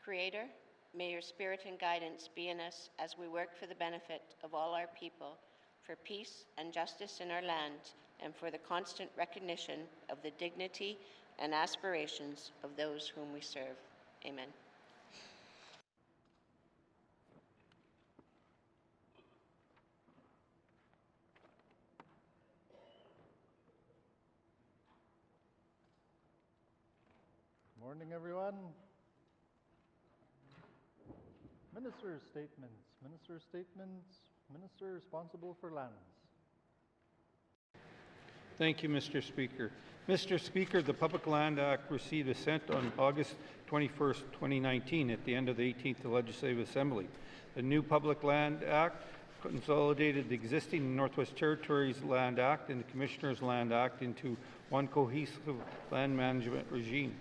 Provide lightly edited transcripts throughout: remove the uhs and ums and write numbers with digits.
Creator, may your spirit and guidance be in us as we work for the benefit of all our people, for peace and justice in our land, and for the constant recognition of the dignity and aspirations of those whom we serve. Amen. Morning, everyone. Minister's statements. Minister's statements. Minister responsible for lands. Thank you, Mr. Speaker. Mr. Speaker, the Public Land Act received assent on August 21st, 2019, at the end of the 18th Legislative Assembly. The new Public Land Act consolidated the existing Northwest Territories Land Act and the Commissioner's Land Act into one cohesive land management regime.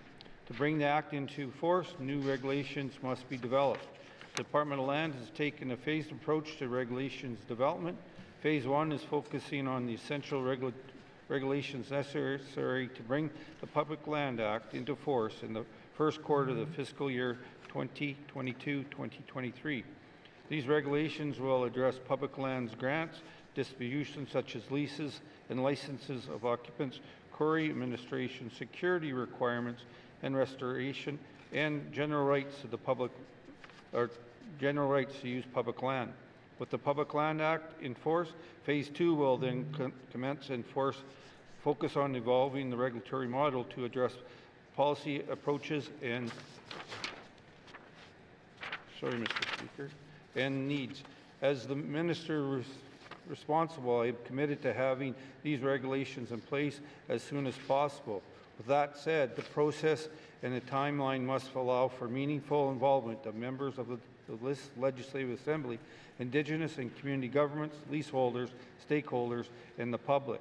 To bring the Act into force, new regulations must be developed. The Department of Land has taken a phased approach to regulations development. Phase 1 is focusing on the essential regulations necessary to bring the Public Land Act into force in the first quarter of the fiscal year 2022-2023. These regulations will address public lands grants, distributions such as leases and licenses of occupants, quarry administration, security requirements and restoration, and general rights to the public, or general rights to use public land. With the Public Land Act in force, Phase 2 will then commence and focus on evolving the regulatory model to address policy approaches and needs. As the Minister responsible, I am committed to having these regulations in place as soon as possible. With that said, the process and the timeline must allow for meaningful involvement of members of the Legislative Assembly, Indigenous and community governments, leaseholders, stakeholders, and the public.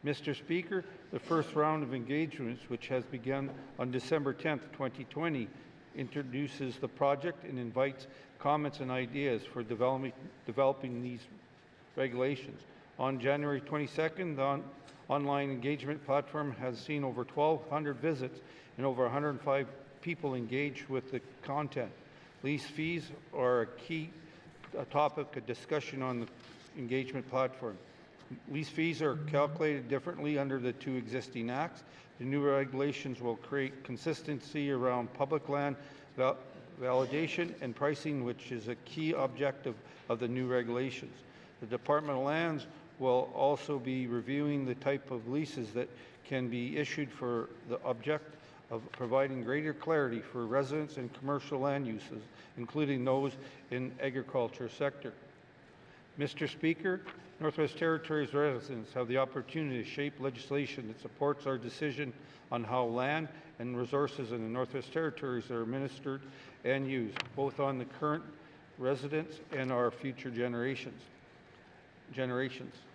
Mr. Speaker, the first round of engagements, which has begun on December 10th, 2020, introduces the project and invites comments and ideas for developing these regulations. On January 22nd, the online engagement platform has seen over 1,200 visits and over 105 people engaged with the content. Lease fees are a key topic of discussion on the engagement platform. Lease fees are calculated differently under the two existing acts. The new regulations will create consistency around public land validation and pricing, which is a key objective of the new regulations. The Department of Lands will also be reviewing the type of leases that can be issued for the object of providing greater clarity for residents and commercial land uses, including those in agriculture sector. Mr. Speaker, Northwest Territories residents have the opportunity to shape legislation that supports our decision on how land and resources in the Northwest Territories are administered and used, both on the current residents and our future generations.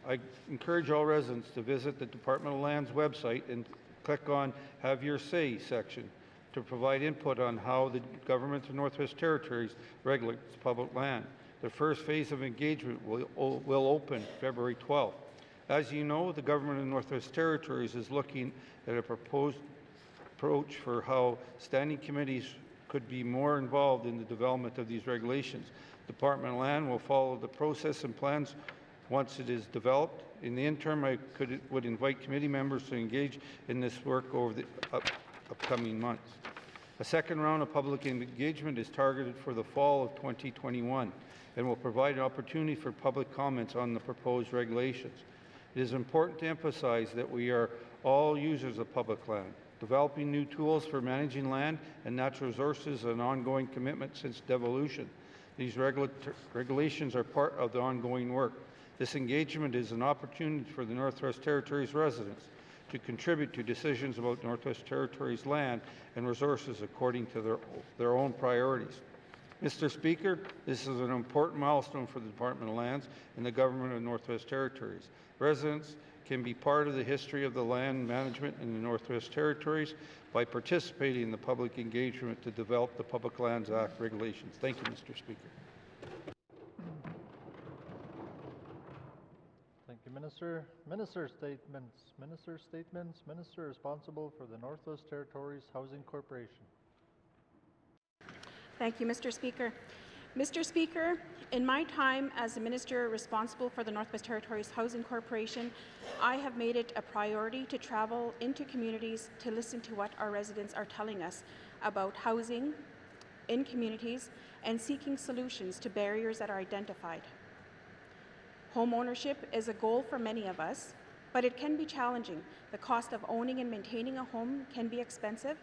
I encourage all residents to visit the Department of Land's website and click on Have Your Say section to provide input on how the Government of Northwest Territories regulates public land. The first phase of engagement will open February 12th. As you know, the Government of Northwest Territories is looking at a proposed approach for how standing committees could be more involved in the development of these regulations. Department of Land will follow the process and plans once it is developed. In the interim, I would invite committee members to engage in this work over the upcoming months. A second round of public engagement is targeted for the fall of 2021 and will provide an opportunity for public comments on the proposed regulations. It is important to emphasize that we are all users of public land. Developing new tools for managing land and natural resources is an ongoing commitment since devolution. These regulations are part of the ongoing work. This engagement is an opportunity for the Northwest Territories residents to contribute to decisions about Northwest Territories land and resources according to their own priorities. Mr. Speaker, this is an important milestone for the Department of Lands and the Government of Northwest Territories. Residents can be part of the history of the land management in the Northwest Territories by participating in the public engagement to develop the Public Lands Act regulations. Thank you, Mr. Speaker. Thank you, Minister. Minister statements. Minister statements. Minister responsible for the Northwest Territories Housing Corporation. Thank you, Mr. Speaker. Mr. Speaker, in my time as the Minister responsible for the Northwest Territories Housing Corporation, I have made it a priority to travel into communities to listen to what our residents are telling us about housing in communities and seeking solutions to barriers that are identified. Home ownership is a goal for many of us, but it can be challenging. The cost of owning and maintaining a home can be expensive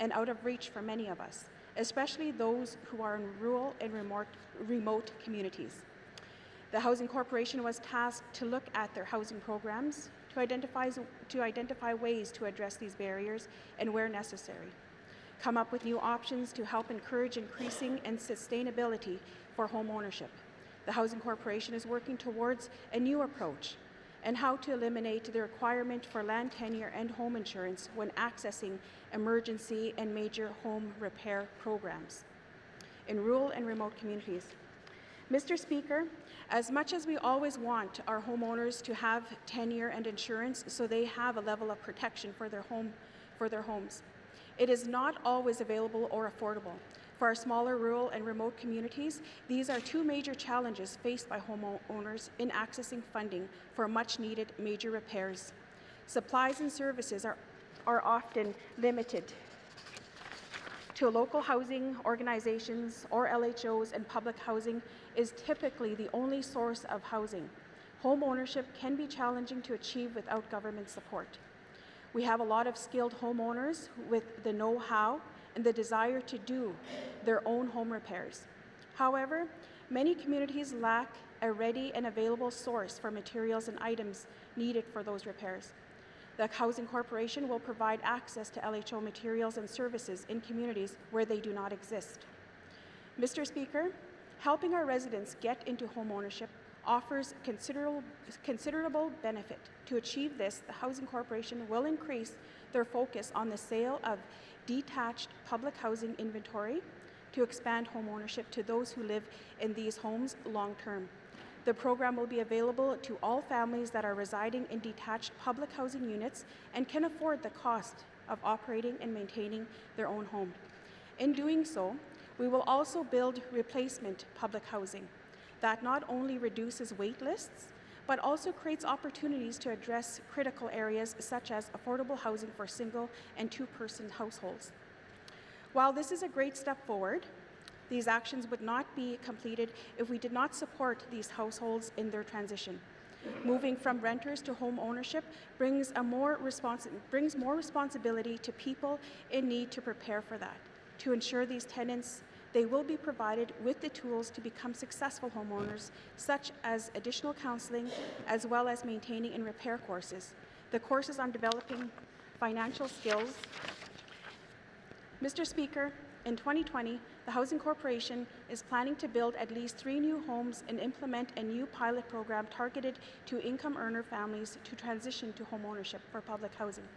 and out of reach for many of us, especially those who are in rural and remote communities. The Housing Corporation was tasked to look at their housing programs to identify ways to address these barriers and, where necessary, come up with new options to help encourage increasing and sustainability for home ownership. The Housing Corporation is working towards a new approach and how to eliminate the requirement for land tenure and home insurance when accessing emergency and major home repair programs in rural and remote communities. Mr. Speaker, as much as we always want our homeowners to have tenure and insurance so they have a level of protection for their homes, it is not always available or affordable. For our smaller rural and remote communities, these are two major challenges faced by homeowners in accessing funding for much-needed major repairs. Supplies and services are often limited to local housing organizations or LHOs, and public housing is typically the only source of housing. Home ownership can be challenging to achieve without government support. We have a lot of skilled homeowners with the know-how and the desire to do their own home repairs. However, many communities lack a ready and available source for materials and items needed for those repairs. The Housing Corporation will provide access to LHO materials and services in communities where they do not exist. Mr. Speaker, helping our residents get into home ownership offers considerable benefit. To achieve this, the Housing Corporation will increase their focus on the sale of detached public housing inventory to expand home ownership to those who live in these homes long-term. The program will be available to all families that are residing in detached public housing units and can afford the cost of operating and maintaining their own home. In doing so, we will also build replacement public housing that not only reduces wait lists, but also creates opportunities to address critical areas such as affordable housing for single and two-person households. While this is a great step forward, these actions would not be completed if we did not support these households in their transition. Moving from renters to home ownership brings more responsibility to people in need to prepare for that. To ensure these tenants, they will be provided with the tools to become successful homeowners, such as additional counseling, as well as maintaining and repair courses. The courses on developing financial skills. Mr. Speaker, in 2020, the Housing Corporation is planning to build at least 3 new homes and implement a new pilot program targeted to income earner families to transition to home ownership for public housing.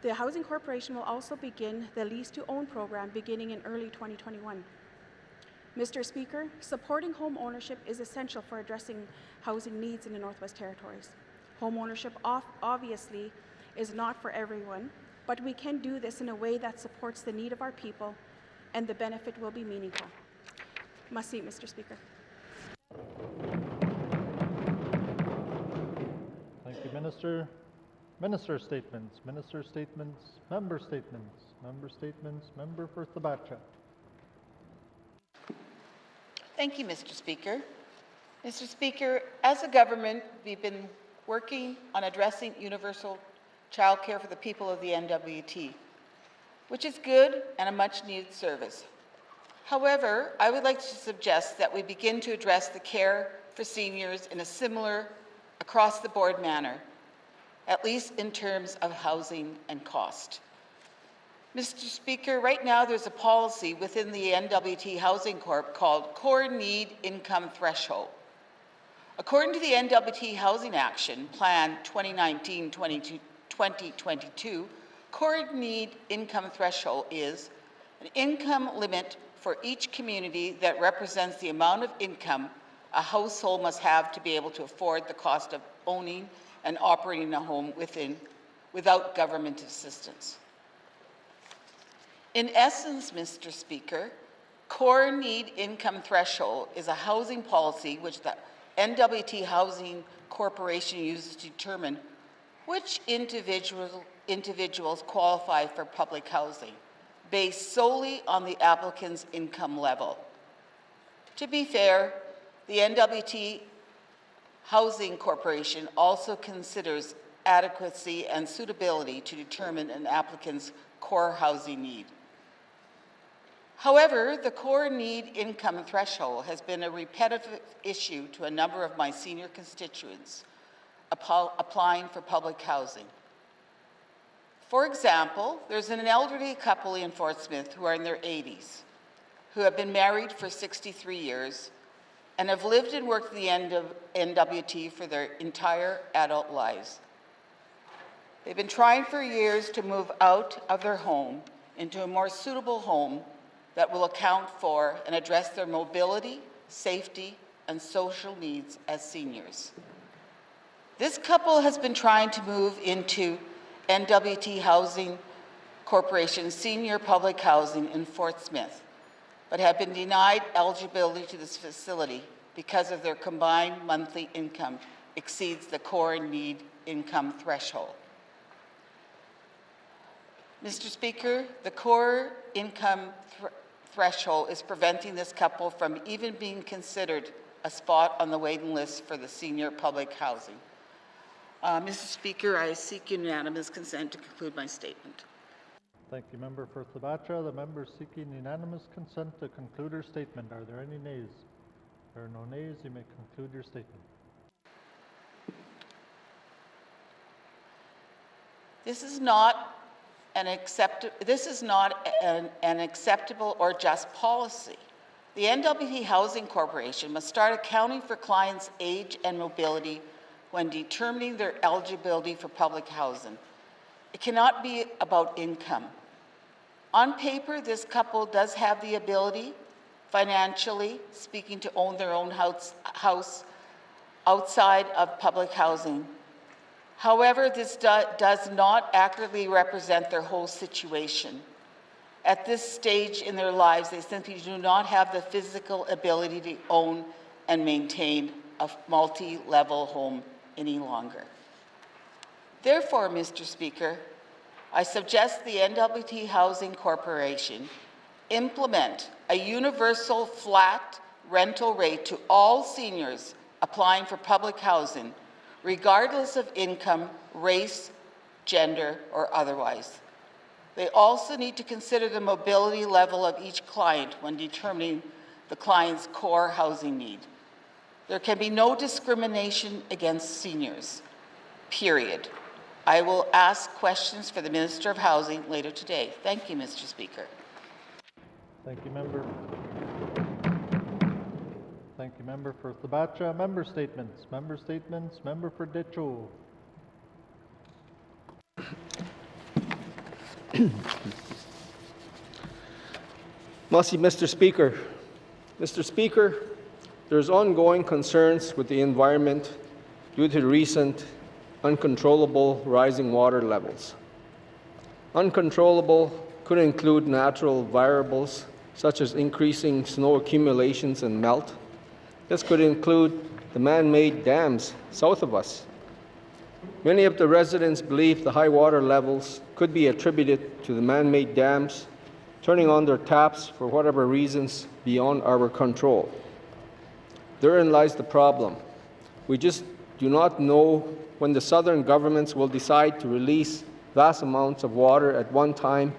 The Housing Corporation will also begin the Lease to Own program beginning in early 2021. Mr. Speaker, supporting home ownership is essential for addressing housing needs in the Northwest Territories. Home ownership obviously is not for everyone, but we can do this in a way that supports the need of our people, and the benefit will be meaningful. Must see, Mr. Speaker. Thank you, Minister. Minister statements, member statements, member for Thabacha. Thank you, Mr. Speaker. Mr. Speaker, as a government, we've been working on addressing universal childcare for the people of the NWT, which is good and a much-needed service. However, I would like to suggest that we begin to address the care for seniors in a similar, across-the-board manner, at least in terms of housing and cost. Mr. Speaker, right now there's a policy within the NWT Housing Corp called Core Need Income Threshold. According to the NWT Housing Action Plan 2019-2022, Core Need Income Threshold is an income limit for each community that represents the amount of income a household must have to be able to afford the cost of owning and operating a home without government assistance. In essence, Mr. Speaker, core need income threshold is a housing policy which the NWT Housing Corporation uses to determine which individuals qualify for public housing, based solely on the applicant's income level. To be fair, the NWT Housing Corporation also considers adequacy and suitability to determine an applicant's core housing need. However, the core need income threshold has been a repetitive issue to a number of my senior constituents applying for public housing. For example, there's an elderly couple in Fort Smith who are in their 80s, who have been married for 63 years and have lived and worked in the NWT for their entire adult lives. They've been trying for years to move out of their home into a more suitable home that will account for and address their mobility, safety, and social needs as seniors. This couple has been trying to move into NWT Housing Corporation senior public housing in Fort Smith, but have been denied eligibility to this facility because of their combined monthly income exceeds the core need income threshold. Mr. Speaker, the core income threshold is preventing this couple from even being considered a spot on the waiting list for the senior public housing. Mr. Speaker, I seek unanimous consent to conclude my statement. Thank you, Member for Tlabatcha. The member seeking unanimous consent to conclude her statement. Are there any nays? There are no nays. You may conclude your statement. This is not an acceptable or just policy. The NWT Housing Corporation must start accounting for clients' age and mobility when determining their eligibility for public housing. It cannot be about income. On paper, this couple does have the ability, financially speaking, to own their own house outside of public housing. However, this does not accurately represent their whole situation. At this stage in their lives, they simply do not have the physical ability to own and maintain a multi-level home any longer. Therefore, Mr. Speaker, I suggest the NWT Housing Corporation implement a universal flat rental rate to all seniors applying for public housing, regardless of income, race, gender, or otherwise. They also need to consider the mobility level of each client when determining the client's core housing need. There can be no discrimination against seniors, period. I will ask questions for the Minister of Housing later today. Thank you, Mr. Speaker. Thank you, Member. Thank you, Member for Tlabatcha. Member statements. Member statements. Member for Decho. Merci, Mr. Speaker. Mr. Speaker, there's ongoing concerns with the environment due to the recent uncontrollable rising water levels. Uncontrollable could include natural variables such as increasing snow accumulations and melt. This could include the man-made dams south of us. Many of the residents believe the high water levels could be attributed to the man-made dams turning on their taps for whatever reasons beyond our control. Therein lies the problem. We just do not know when the southern governments will decide to release vast amounts of water at one time,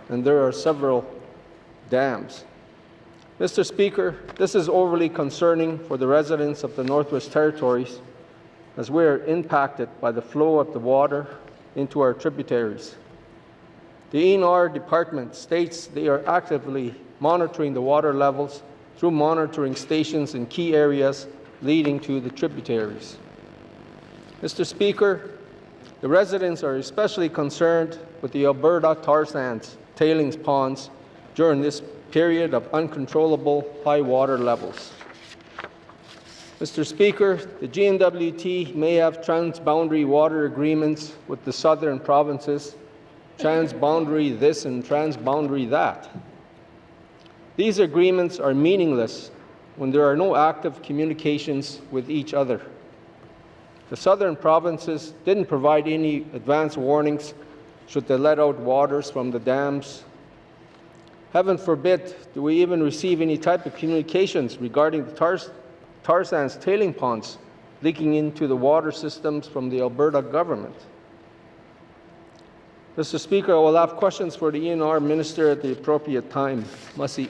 and there are several dams. Mr. Speaker, this is overly concerning for the residents of the Northwest Territories, as we are impacted by the flow of the water into our tributaries. The ENR department states they are actively monitoring the water levels through monitoring stations in key areas leading to the tributaries. Mr. Speaker, the residents are especially concerned with the Alberta tar sands tailings ponds during this period of uncontrollable high water levels. Mr. Speaker, the GNWT may have transboundary water agreements with the southern provinces, transboundary this and transboundary that. These agreements are meaningless when there are no active communications with each other. The southern provinces didn't provide any advance warnings should they let out waters from the dams. Heaven forbid, do we even receive any type of communications regarding the tar sands tailing ponds leaking into the water systems from the Alberta government? Mr. Speaker, I will have questions for the ENR Minister at the appropriate time. Masi.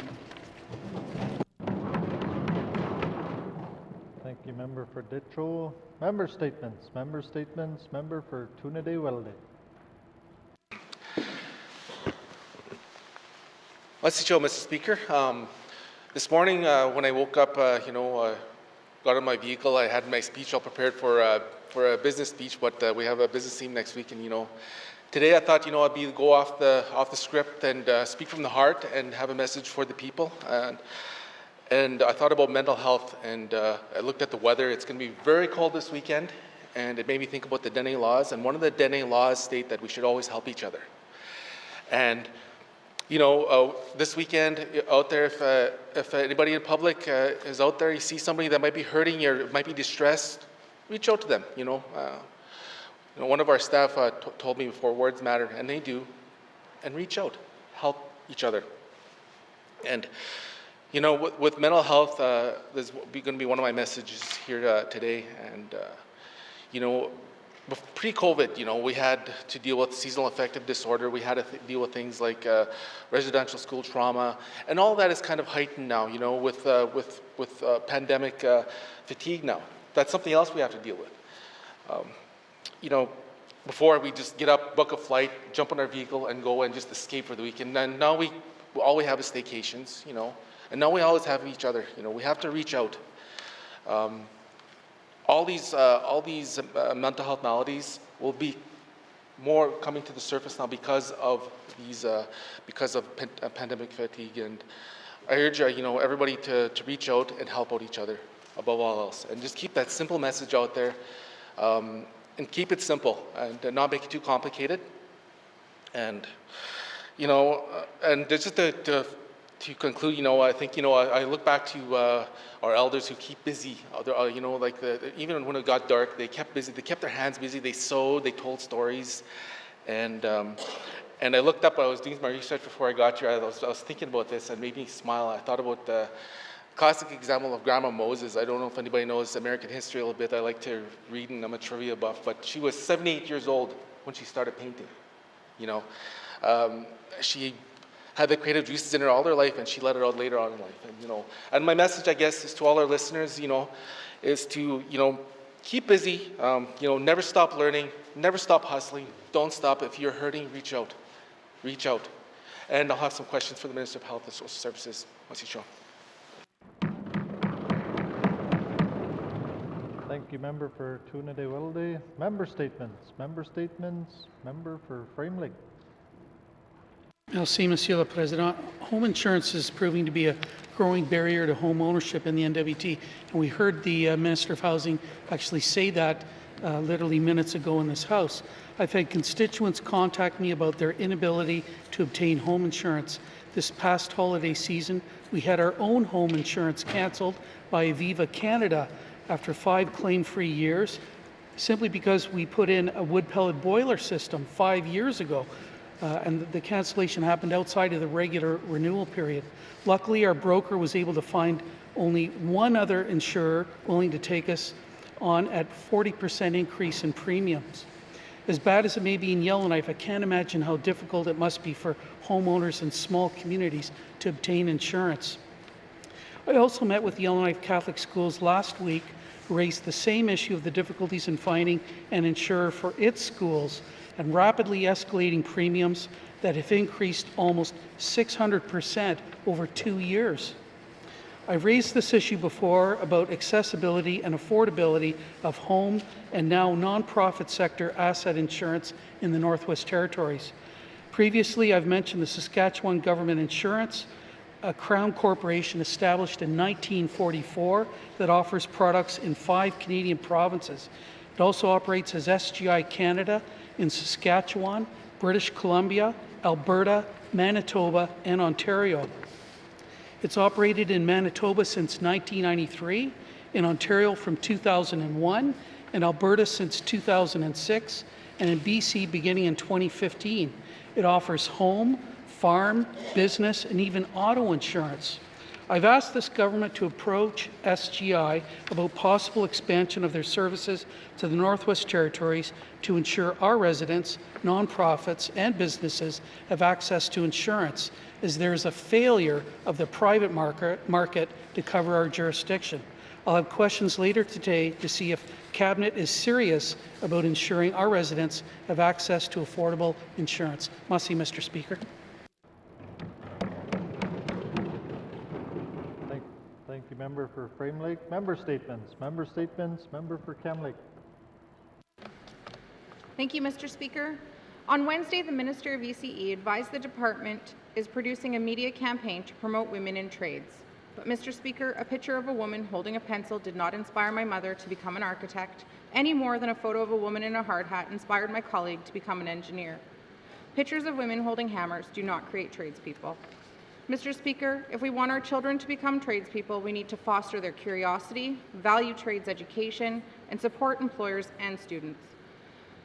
Thank you, Member for Ditcho. Member statements. Member for Tunade-Welde. Mr. Speaker. This morning when I woke up, got in my vehicle, I had my speech all prepared for a business speech, but we have a business team next week, and today I thought I'd go off the script and speak from the heart and have a message for the people. And I thought about mental health, and I looked at the weather. It's going to be very cold this weekend, and it made me think about the Dene laws. And one of the Dene laws state that we should always help each other. And this weekend out there, if anybody in public is out there, you see somebody that might be hurting or might be distressed, reach out to them. One of our staff told me before, words matter, and they do. And reach out, help each other. And with mental health, this is going to be one of my messages here today. And pre-COVID, we had to deal with seasonal affective disorder. We had to deal with things like residential school trauma, and all that is kind of heightened now. With pandemic fatigue now. That's something else we have to deal with. Before we just get up, book a flight, jump on our vehicle, and go and just escape for the weekend. And now all we have is staycations. And now we always have each other. We have to reach out. All these mental health maladies will be more coming to the surface now because of pandemic fatigue. And I urge everybody to reach out and help out each other above all else, and just keep that simple message out there, and keep it simple and not make it too complicated. And and just to conclude, I think I look back to our elders who keep busy. Even when it got dark, they kept busy. They kept their hands busy. They sewed. They told stories. And I looked up. I was doing my research before I got here. I was thinking about this, and it made me smile. I thought about the classic example of Grandma Moses. I don't know if anybody knows American history a little bit. I like to read, and I'm a trivia buff. But she was 78 years old when she started painting. She had the creative juices in her all her life, and she let it out later on in life. And my message, I guess, is to all our listeners, is to, keep busy, never stop learning, never stop hustling, don't stop. If you're hurting, reach out. And I'll have some questions for the Minister of Health and Social Services once he's shown. Thank you, Member for Tunade-Welde. Member statements. Member for Framling. Merci, Monsieur le Président. Home insurance is proving to be a growing barrier to home ownership in the NWT. And we heard the Minister of Housing actually say that literally minutes ago in this House. I've had constituents contact me about their inability to obtain home insurance. This past holiday season, we had our own home insurance cancelled by Aviva Canada after 5 claim-free years, simply because we put in a wood pellet boiler system 5 years ago. And the cancellation happened outside of the regular renewal period. Luckily, our broker was able to find only one other insurer willing to take us on at 40% increase in premiums. As bad as it may be in Yellowknife, I can't imagine how difficult it must be for homeowners in small communities to obtain insurance. I also met with Yellowknife Catholic Schools last week, who raised the same issue of the difficulties in finding an insurer for its schools and rapidly escalating premiums that have increased almost 600% over 2 years. I've raised this issue before about accessibility and affordability of home and now nonprofit sector asset insurance in the Northwest Territories. Previously, I've mentioned the Saskatchewan Government Insurance, a Crown corporation established in 1944 that offers products in 5 Canadian provinces. It also operates as SGI Canada in Saskatchewan British Columbia, Alberta, Manitoba, and Ontario. It's operated in Manitoba since 1993, in Ontario from 2001, in Alberta since 2006, and in BC beginning in 2015. It offers home, farm, business, and even auto insurance. I've asked this government to approach SGI about possible expansion of their services to the Northwest Territories to ensure our residents, nonprofits, and businesses have access to insurance, as there is a failure of the private market to cover our jurisdiction. I'll have questions later today to see if Cabinet is serious about ensuring our residents have access to affordable insurance. Merci, Mr. Speaker. Thank you, member for Frame Lake. Member statements. Member statements. Member for Cam Lake. Thank you, Mr. Speaker. On Wednesday, the Minister of ECE advised the department is producing a media campaign to promote women in trades. But, Mr. Speaker, a picture of a woman holding a pencil did not inspire my mother to become an architect, any more than a photo of a woman in a hard hat inspired my colleague to become an engineer. Pictures of women holding hammers do not create tradespeople. Mr. Speaker, if we want our children to become tradespeople, we need to foster their curiosity, value trades education, and support employers and students.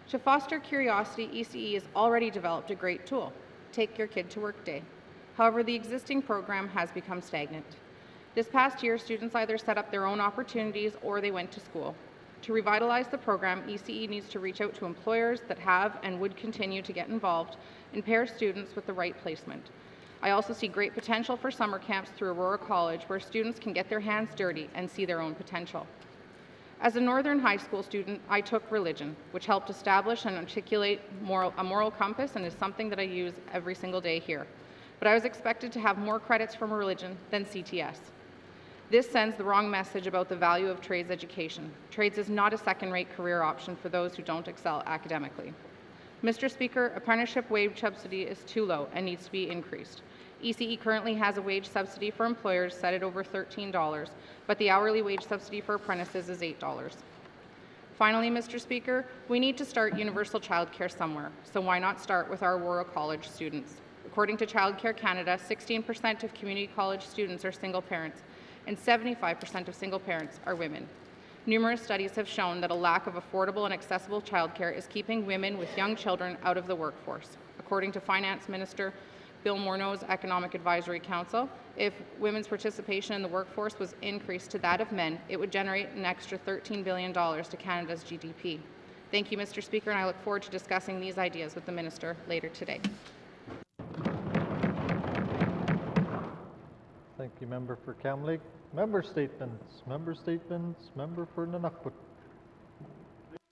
To foster curiosity, ECE has already developed a great tool, Take Your Kid to Work Day. However, the existing program has become stagnant. This past year, students either set up their own opportunities or they went to school. To revitalize the program, ECE needs to reach out to employers that have and would continue to get involved and pair students with the right placement. I also see great potential for summer camps through Aurora College, where students can get their hands dirty and see their own potential. As a Northern high school student, I took religion, which helped establish and articulate a moral compass and is something that I use every single day here. But I was expected to have more credits from religion than CTS. This sends the wrong message about the value of trades education. Trades is not a second-rate career option for those who don't excel academically. Mr. Speaker, apprenticeship wage subsidy is too low and needs to be increased. ECE currently has a wage subsidy for employers set at over $13, but the hourly wage subsidy for apprentices is $8. Finally, Mr. Speaker, we need to start universal childcare somewhere, so why not start with our Aurora College students? According to Childcare Canada, 16% of community college students are single parents, and 75% of single parents are women. Numerous studies have shown that a lack of affordable and accessible childcare is keeping women with young children out of the workforce. According to Finance Minister Bill Morneau's Economic Advisory Council, if women's participation in the workforce was increased to that of men, it would generate an extra $13 billion to Canada's GDP. Thank you, Mr. Speaker, and I look forward to discussing these ideas with the Minister later today. Thank you, member for Cam Lake. Member statements. Member statements. Member for Nunavut.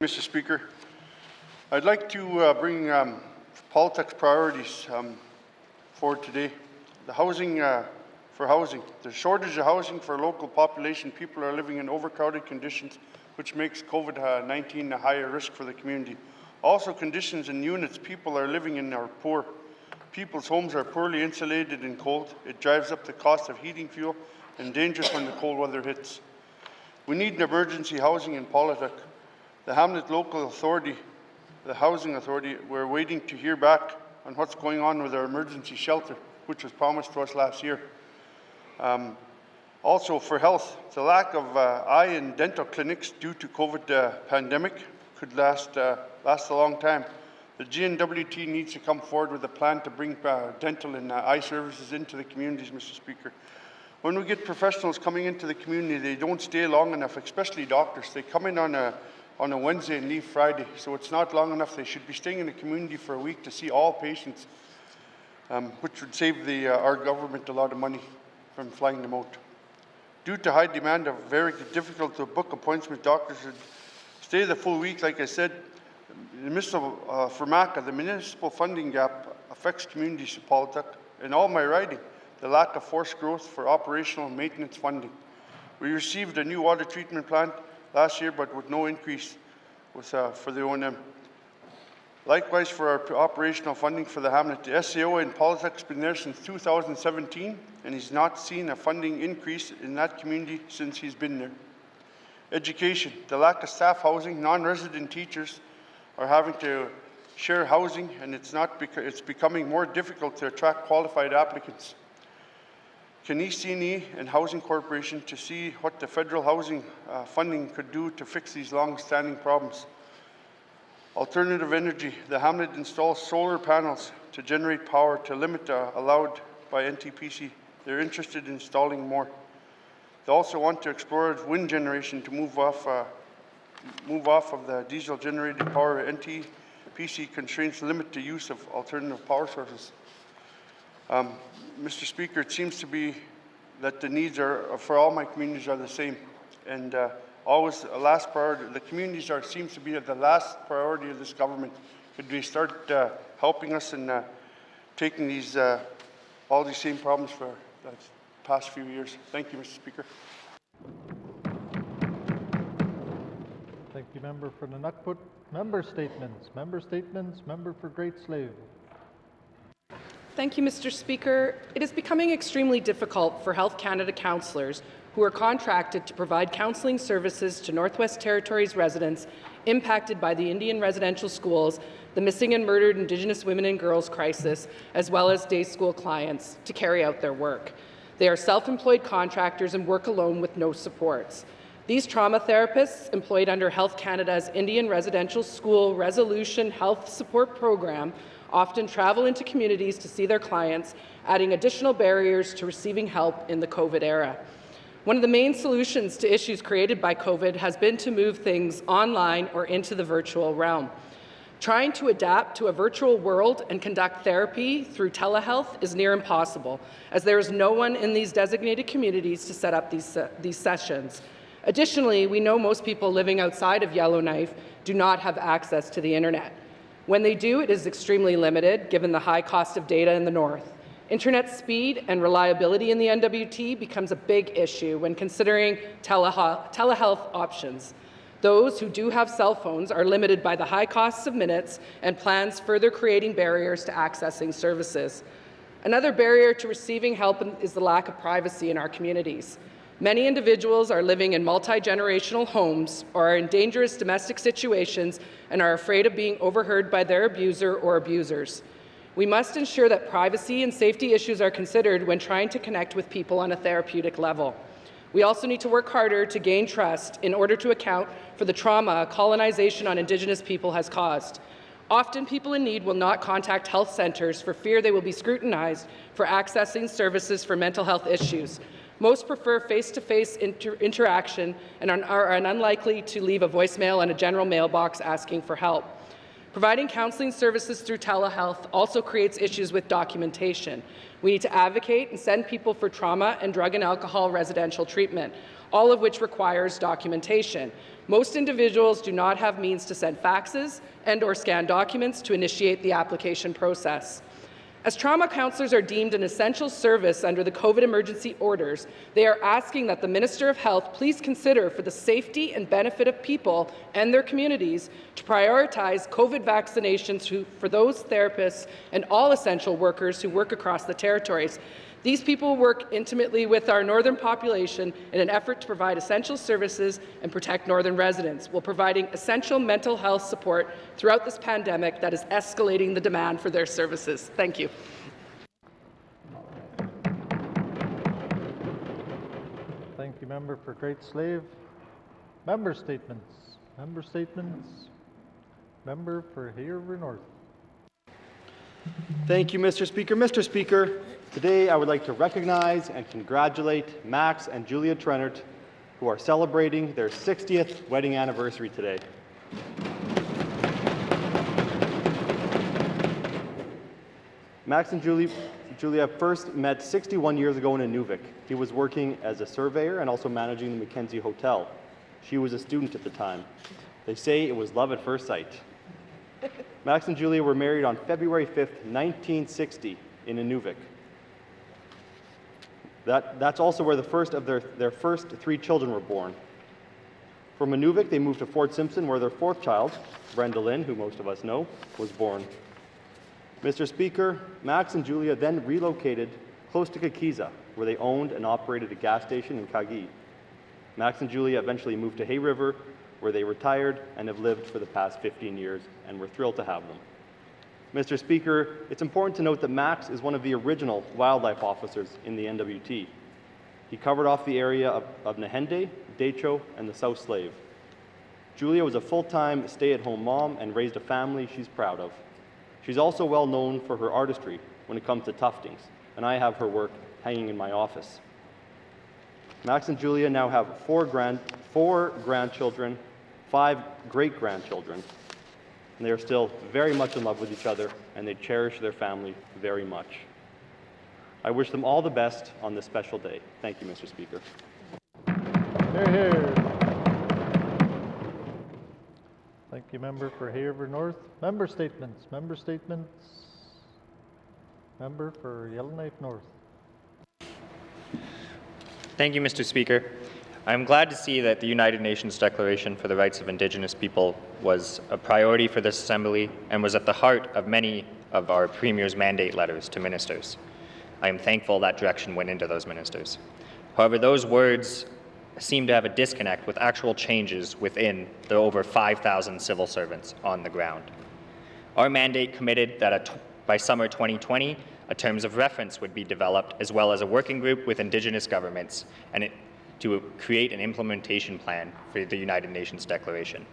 Mr. Speaker, I'd like to bring politics priorities forward today. The housing for housing. The shortage of housing for local population. People are living in overcrowded conditions, which makes COVID-19 a higher risk for the community. Also, conditions in units people are living in are poor. People's homes are poorly insulated and cold. It drives up the cost of heating fuel and dangerous when the cold weather hits. We need an emergency housing in Politic. The Hamlet Local Authority, the Housing Authority, we're waiting to hear back on what's going on with our emergency shelter, which was promised to us last year. Also for health, the lack of eye and dental clinics due to COVID pandemic could last a long time. The GNWT needs to come forward with a plan to bring dental and eye services into the communities, Mr. Speaker. When we get professionals coming into the community, they don't stay long enough, especially doctors. They come in on a Wednesday and leave Friday, so it's not long enough. They should be staying in the community for a week to see all patients, which would save our government a lot of money from flying them out. Due to high demand of very difficult to book appointments, doctors should stay the full week, like I said. For MACA, the municipal funding gap affects communities of Politic. In all my writing, the lack of forced growth for operational and maintenance funding. We received a new water treatment plant last year, but with no increase for the O&M. Likewise, for our operational funding for the Hamlet, the SAO in Politic has been there since 2017, and he's not seen a funding increase in that community since he's been there. Education, the lack of staff housing, non-resident teachers are having to share housing, and it's becoming more difficult to attract qualified applicants. Can EC&E and Housing Corporation to see what the federal housing funding could do to fix these long-standing problems? Alternative energy. The hamlet installs solar panels to generate power to limit allowed by NTPC. They're interested in installing more. They also want to explore wind generation to move off of the diesel-generated power. NTPC constraints limit the use of alternative power sources. Mr. Speaker, it seems to be that the needs for all my communities are the same, and always a last priority. The communities seems to be the last priority of this government. Could we start helping us in taking all these same problems for the past few years? Thank you, Mr. Speaker. Thank you, member for Nunukput. Member statements. Member for Great Slave. Thank you, Mr. Speaker. It is becoming extremely difficult for Health Canada counsellors who are contracted to provide counselling services to Northwest Territories residents impacted by the Indian residential schools, the missing and murdered Indigenous women and girls crisis, as well as day school clients to carry out their work. They are self-employed contractors and work alone with no supports. These trauma therapists employed under Health Canada's Indian Residential School Resolution Health Support Program often travel into communities to see their clients, adding additional barriers to receiving help in the COVID era. One of the main solutions to issues created by COVID has been to move things online or into the virtual realm. Trying to adapt to a virtual world and conduct therapy through telehealth is near impossible, as there is no one in these designated communities to set up these sessions. Additionally, we know most people living outside of Yellowknife do not have access to the internet. When they do, it is extremely limited, given the high cost of data in the north. Internet speed and reliability in the NWT becomes a big issue when considering telehealth options. Those who do have cell phones are limited by the high costs of minutes and plans, further creating barriers to accessing services. Another barrier to receiving help is the lack of privacy in our communities. Many individuals are living in multi-generational homes or are in dangerous domestic situations and are afraid of being overheard by their abuser or abusers. We must ensure that privacy and safety issues are considered when trying to connect with people on a therapeutic level. We also need to work harder to gain trust in order to account for the trauma colonization on Indigenous people has caused. Often people in need will not contact health centres for fear they will be scrutinized for accessing services for mental health issues. Most prefer face-to-face interaction and are unlikely to leave a voicemail on a general mailbox asking for help. Providing counselling services through telehealth also creates issues with documentation. We need to advocate and send people for trauma and drug and alcohol residential treatment, all of which requires documentation. Most individuals do not have means to send faxes and/or scan documents to initiate the application process. As trauma counsellors are deemed an essential service under the COVID emergency orders, they are asking that the Minister of Health please consider, for the safety and benefit of people and their communities, to prioritize COVID vaccinations for those therapists and all essential workers who work across the territories. These people work intimately with our northern population in an effort to provide essential services and protect northern residents, while providing essential mental health support throughout this pandemic that is escalating the demand for their services. Thank you. Thank you, member for Great Slave. Member statements. Member for Hay River North. Thank you, Mr. Speaker. Mr. Speaker, today I would like to recognize and congratulate Max and Julia Trennert, who are celebrating their 60th wedding anniversary today. Max and Julia first met 61 years ago in Inuvik. He was working as a surveyor and also managing the Mackenzie Hotel. She was a student at the time. They say it was love at first sight. Max and Julia were married on February 5th, 1960 in Inuvik. That's also where the first of their first 3 children were born. From Inuvik, they moved to Fort Simpson, where their 4th child, Brenda Lynn, who most of us know, was born. Mr. Speaker, Max and Julia then relocated close to Kakiza, where they owned and operated a gas station in Kagi. Max and Julia eventually moved to Hay River, where they retired and have lived for the past 15 years, and we're thrilled to have them. Mr. Speaker, it's important to note that Max is one of the original wildlife officers in the NWT. He covered off the area of Nahende, Decho, and the South Slave. Julia was a full-time stay-at-home mom and raised a family she's proud of. She's also well known for her artistry when it comes to tuftings, and I have her work hanging in my office. Max and Julia now have four grandchildren, 5 great-grandchildren, and they are still very much in love with each other, and they cherish their family very much. I wish them all the best on this special day. Thank you, Mr. Speaker. Hear, hear. Thank you, member for Haverford North. Member statements. Member statements. Member for Yellowknife North. Thank you, Mr. Speaker. I'm glad to see that the United Nations Declaration for the Rights of Indigenous People was a priority for this Assembly and was at the heart of many of our Premier's mandate letters to ministers. I am thankful that direction went into those ministers. However, those words seem to have a disconnect with actual changes within the over 5,000 civil servants on the ground. Our mandate committed that by summer 2020, a terms of reference would be developed, as well as a working group with Indigenous governments and to create an implementation plan for the United Nations Declaration.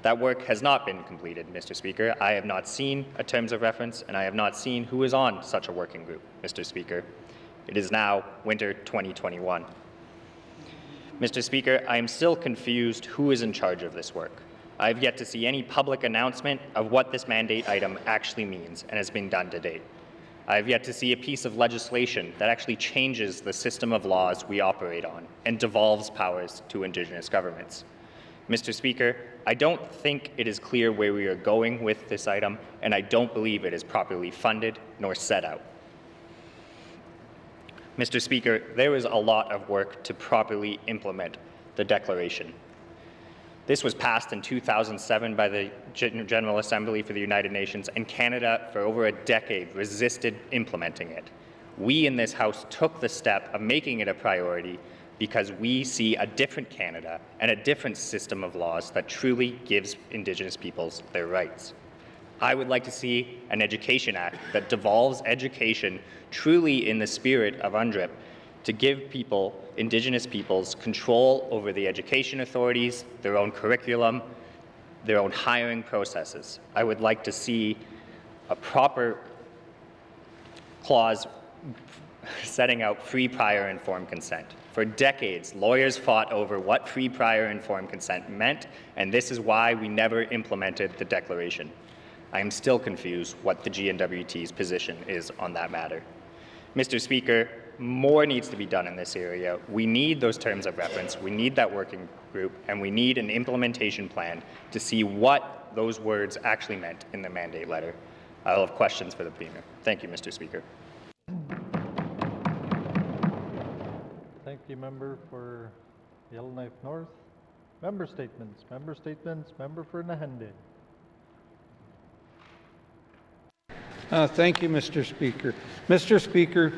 That work has not been completed, Mr. Speaker. I have not seen a terms of reference, and I have not seen who is on such a working group, Mr. Speaker. It is now winter 2021. Mr. Speaker, I am still confused who is in charge of this work. I have yet to see any public announcement of what this mandate item actually means and has been done to date. I have yet to see a piece of legislation that actually changes the system of laws we operate on and devolves powers to Indigenous governments. Mr. Speaker, I don't think it is clear where we are going with this item, and I don't believe it is properly funded nor set out. Mr. Speaker, there is a lot of work to properly implement the Declaration. This was passed in 2007 by the General Assembly for the United Nations, and Canada, for over a decade, resisted implementing it. We in this House took the step of making it a priority because we see a different Canada and a different system of laws that truly gives Indigenous peoples their rights. I would like to see an Education Act that devolves education truly in the spirit of UNDRIP to give people, Indigenous peoples, control over the education authorities, their own curriculum, their own hiring processes. I would like to see a proper clause setting out free prior informed consent. For decades, lawyers fought over what free prior informed consent meant, and this is why we never implemented the Declaration. I am still confused what the GNWT's position is on that matter. Mr. Speaker, more needs to be done in this area. We need those terms of reference, we need that working group, and we need an implementation plan to see what those words actually meant in the mandate letter. I will have questions for the Premier. Thank you, Mr. Speaker. Thank you, member for Yellowknife North. Member statements. Member statements. Member for Nahende. Thank you, Mr. Speaker. Mr. Speaker,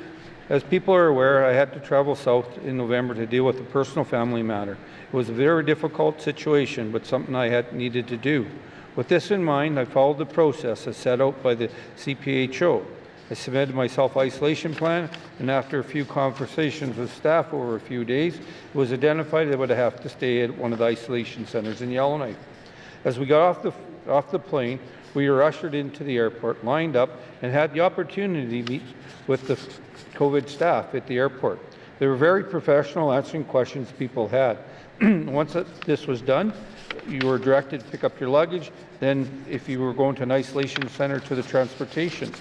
as people are aware, I had to travel south in November to deal with a personal family matter. It was a very difficult situation, but something I had needed to do. With this in mind, I followed the process as set out by the CPHO. I submitted my self-isolation plan, and after a few conversations with staff over a few days, it was identified that I would have to stay at one of the isolation centers in Yellowknife. As we got off the plane, we were ushered into the airport, lined up, and had the opportunity to meet with the COVID staff at the airport. They were very professional, answering questions people had. Once this was done, you were directed to pick up your luggage, then if you were going to an isolation center, to the transportation.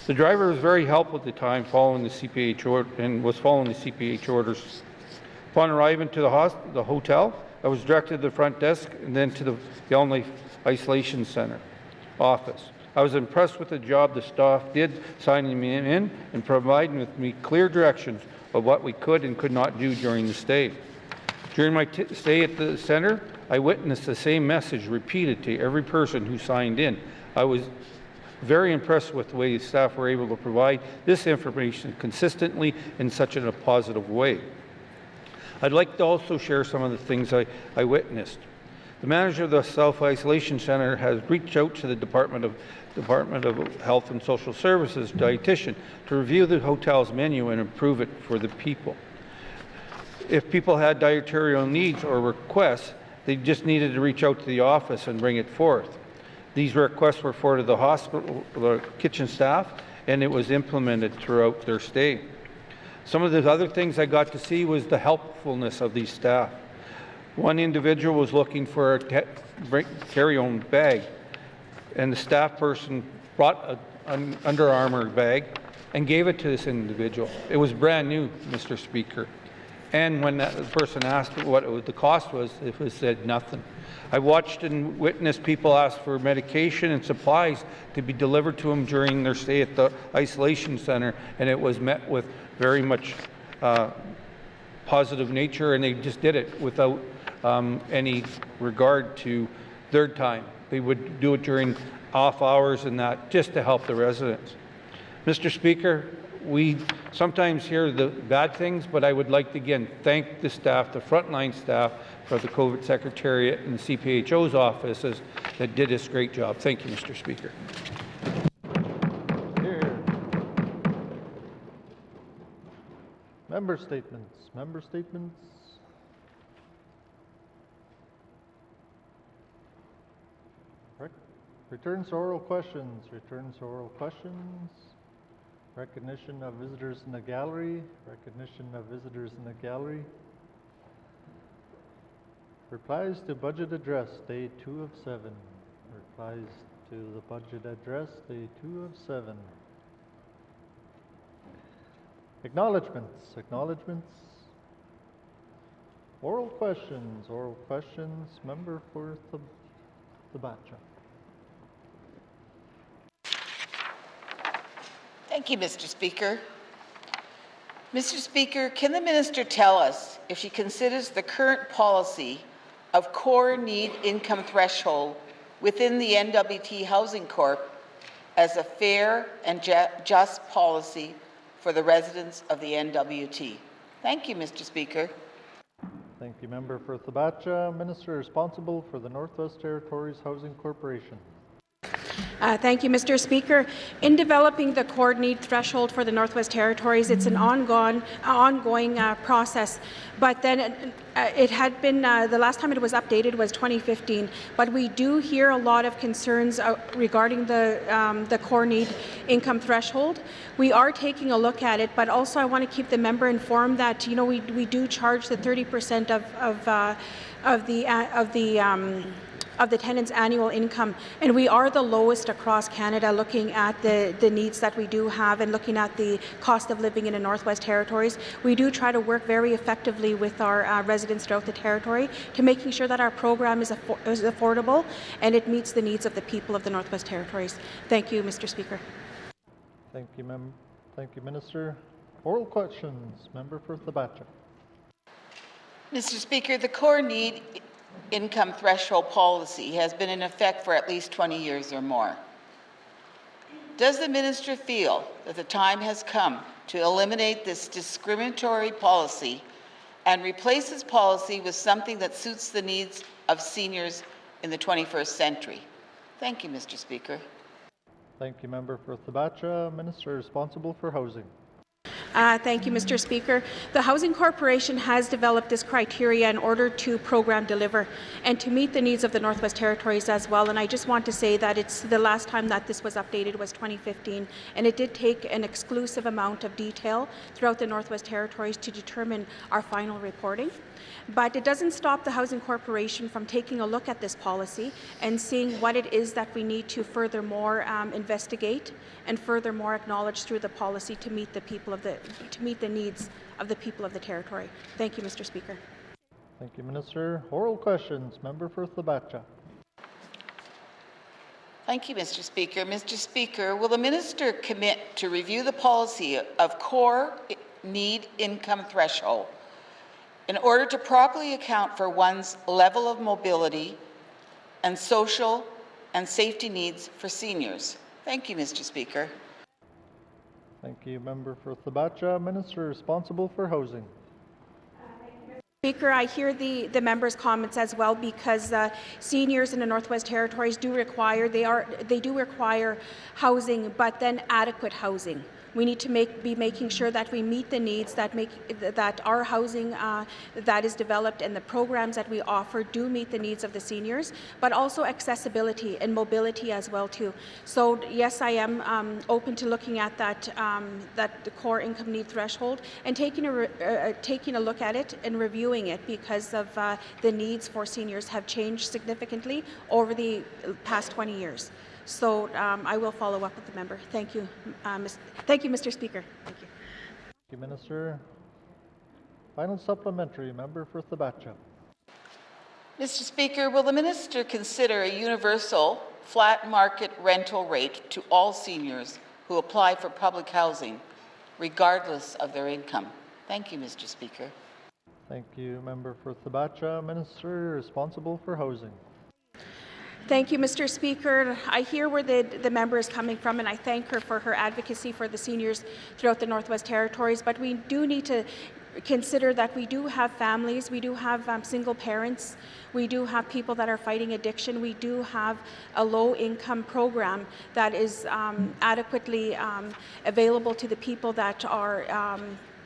The driver was very helpful at the time, following the CPH orders. Upon arriving to the hotel, I was directed to the front desk and then to the Yellowknife Isolation Center office. I was impressed with the job the staff did, signing me in and providing with me clear directions of what we could and could not do during the stay. During my stay at the center, I witnessed the same message repeated to every person who signed in. I was very impressed with the way the staff were able to provide this information consistently in such a positive way. I'd like to also share some of the things I witnessed. The manager of the Self-Isolation Centre has reached out to the Department of Health and Social Services dietitian to review the hotel's menu and improve it for the people. If people had dietary needs or requests, they just needed to reach out to the office and bring it forth. These requests were forwarded to the hospital, the kitchen staff, and it was implemented throughout their stay. Some of the other things I got to see was the helpfulness of these staff. One individual was looking for a carry-on bag, and the staff person brought an Under Armour bag and gave it to this individual. It was brand new, Mr. Speaker. And when that person asked what the cost was, it was said nothing. I watched and witnessed people ask for medication and supplies to be delivered to them during their stay at the isolation center, and it was met with very much positive nature, and they just did it without any regard to their time. They would do it during off hours and that, just to help the residents. Mr. Speaker, we sometimes hear the bad things, but I would like to again thank the staff, the frontline staff for the COVID Secretariat and the CPHO's offices that did this great job. Thank you, Mr. Speaker. Here. Member statements. Member statements. Returns to oral questions. Returns to oral questions. Recognition of visitors in the gallery. Recognition of visitors in the gallery. Replies to budget address, day 2 of 7. Replies to the budget address, day 2 of 7. Acknowledgements. Acknowledgements. Oral questions. Oral questions. Member for Thabacha. Thank you, Mr. Speaker. Mr. Speaker, can the minister tell us if she considers the current policy of core need income threshold within the NWT Housing Corp as a fair and just policy for the residents of the NWT? Thank you, Mr. Speaker. Thank you, Member for Thabacha. Minister responsible for the Northwest Territories Housing Corporation. Thank you, Mr. Speaker. In developing the core need threshold for the Northwest Territories, it's an ongoing process. But then it had been, the last time it was updated was 2015. But we do hear a lot of concerns regarding the core need income threshold. We are taking a look at it, but also I want to keep the member informed that, you know, we do charge the 30% of the tenant's annual income, and we are the lowest across Canada looking at the needs that we do have and looking at the cost of living in the Northwest Territories. We do try to work very effectively with our residents throughout the territory to making sure that our program is affordable and it meets the needs of the people of the Northwest Territories. Thank you, Mr. Speaker. Thank you, Thank you, Minister. Oral questions. Member for Thabacha. Mr. Speaker, the core need income threshold policy has been in effect for at least 20 years or more. Does the minister feel that the time has come to eliminate this discriminatory policy and replace this policy with something that suits the needs of seniors in the 21st century? Thank you, Mr. Speaker. Thank you, Member for Thabacha. Minister responsible for housing. Thank you, Mr. Speaker. The Housing Corporation has developed this criteria in order to program deliver and to meet the needs of the Northwest Territories as well. And I just want to say that it's the last time that this was updated was 2015, and it did take an exclusive amount of detail throughout the Northwest Territories to determine our final reporting. But it doesn't stop the Housing Corporation from taking a look at this policy and seeing what it is that we need to furthermore investigate and furthermore acknowledge through the policy to meet the needs of the people of the territory. Thank you, Mr. Speaker. Thank you, Minister. Oral questions. Member for Thabacha. Thank you, Mr. Speaker. Mr. Speaker, will the minister commit to review the policy of core need income threshold in order to properly account for one's level of mobility and social and safety needs for seniors? Thank you, Mr. Speaker. Thank you, Member for Thabacha. Minister responsible for housing. Speaker, I hear the members' comments as well, because seniors in the Northwest Territories do require housing, but then adequate housing. We need to be making sure that we meet the needs, that our housing that is developed and the programs that we offer do meet the needs of the seniors, but also accessibility and mobility as well too. So yes, I am open to looking at that the core income need threshold and taking a look at it and reviewing it, because of the needs for seniors have changed significantly over the past 20 years. So I will follow up with the member. Thank you, thank you, Mr. Speaker. Thank you. Thank you, Minister. Final supplementary, member for Thabacha. Mr. Speaker, will the minister consider a universal flat market rental rate to all seniors who apply for public housing, regardless of their income? Thank you, Mr. Speaker. Thank you, member for Thabacha. Minister responsible for housing. Thank you, Mr. Speaker. I hear where the member is coming from, and I thank her for her advocacy for the seniors throughout the Northwest Territories. But we do need to consider that we do have families, we do have single parents, we do have people that are fighting addiction, we do have a low-income program that is adequately available to the people that are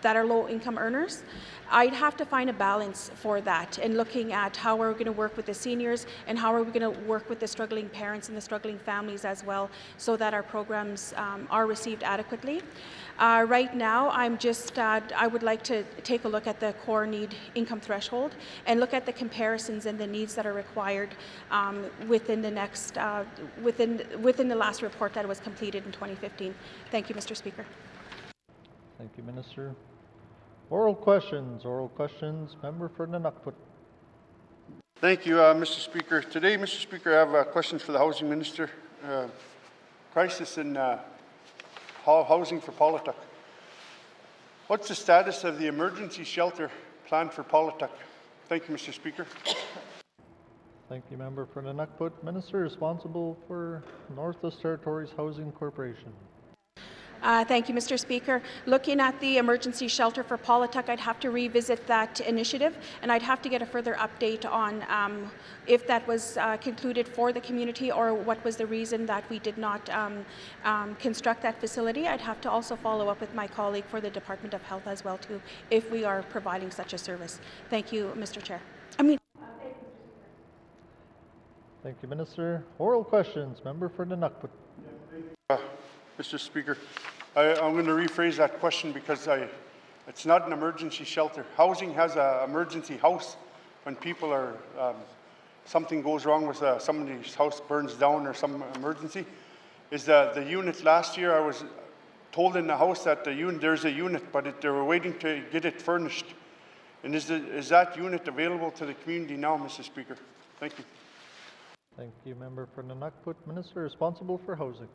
low-income earners. I'd have to find a balance for that, and looking at how we're going to work with the seniors and how are we going to work with the struggling parents and the struggling families as well, so that our programs are received adequately. Right now, I would like to take a look at the core need income threshold and look at the comparisons and the needs that are required within the next, within the last report that was completed in 2015. Thank you, Mr. Speaker. Thank you, Minister. Oral questions, member for Nunukput. Thank you, Mr. Speaker. Today, Mr. Speaker, I have questions for the Housing Minister. Crisis in housing for Polituk. What's the status of the emergency shelter plan for Polituk? Thank you, Mr. Speaker. Thank you, member for Nunukput. Minister responsible for Northwest Territories Housing Corporation. Thank you, Mr. Speaker. Looking at the emergency shelter for Polituk, I'd have to revisit that initiative, and I'd have to get a further update on if that was concluded for the community or what was the reason that we did not construct that facility. I'd have to also follow up with my colleague for the Department of Health as well too, if we are providing such a service. Thank you, Mr. Chair. Thank you, Minister. Oral questions, member for Nunukput. Mr. Speaker, I'm going to rephrase that question because it's not an emergency shelter. Housing has an emergency house when people are, something goes wrong with somebody's house burns down or some emergency. Is the unit last year, I was told in the house that there's a unit, but they were waiting to get it furnished. And is that unit available to the community now, Mr. Speaker? Thank you. Thank you, member for Nunukput. Minister responsible for housing.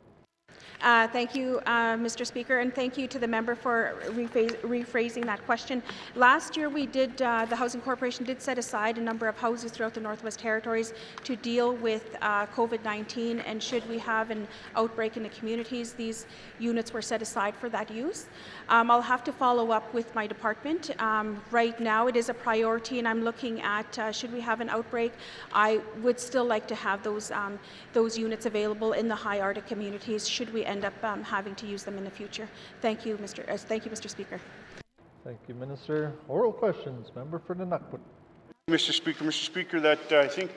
Thank you, Mr. Speaker, and thank you to the member for rephrasing that question. Last year, we did, the Housing Corporation did set aside a number of houses throughout the Northwest Territories to deal with COVID-19, and should we have an outbreak in the communities, these units were set aside for that use. I'll have to follow up with my department. Right now, it is a priority, and I'm looking at should we have an outbreak, I would still like to have those units available in the high Arctic communities should we end up having to use them in the future. Thank you, Mr. Speaker. Thank you, Minister. Oral questions, member for Nunukput. Mr. Speaker, that I think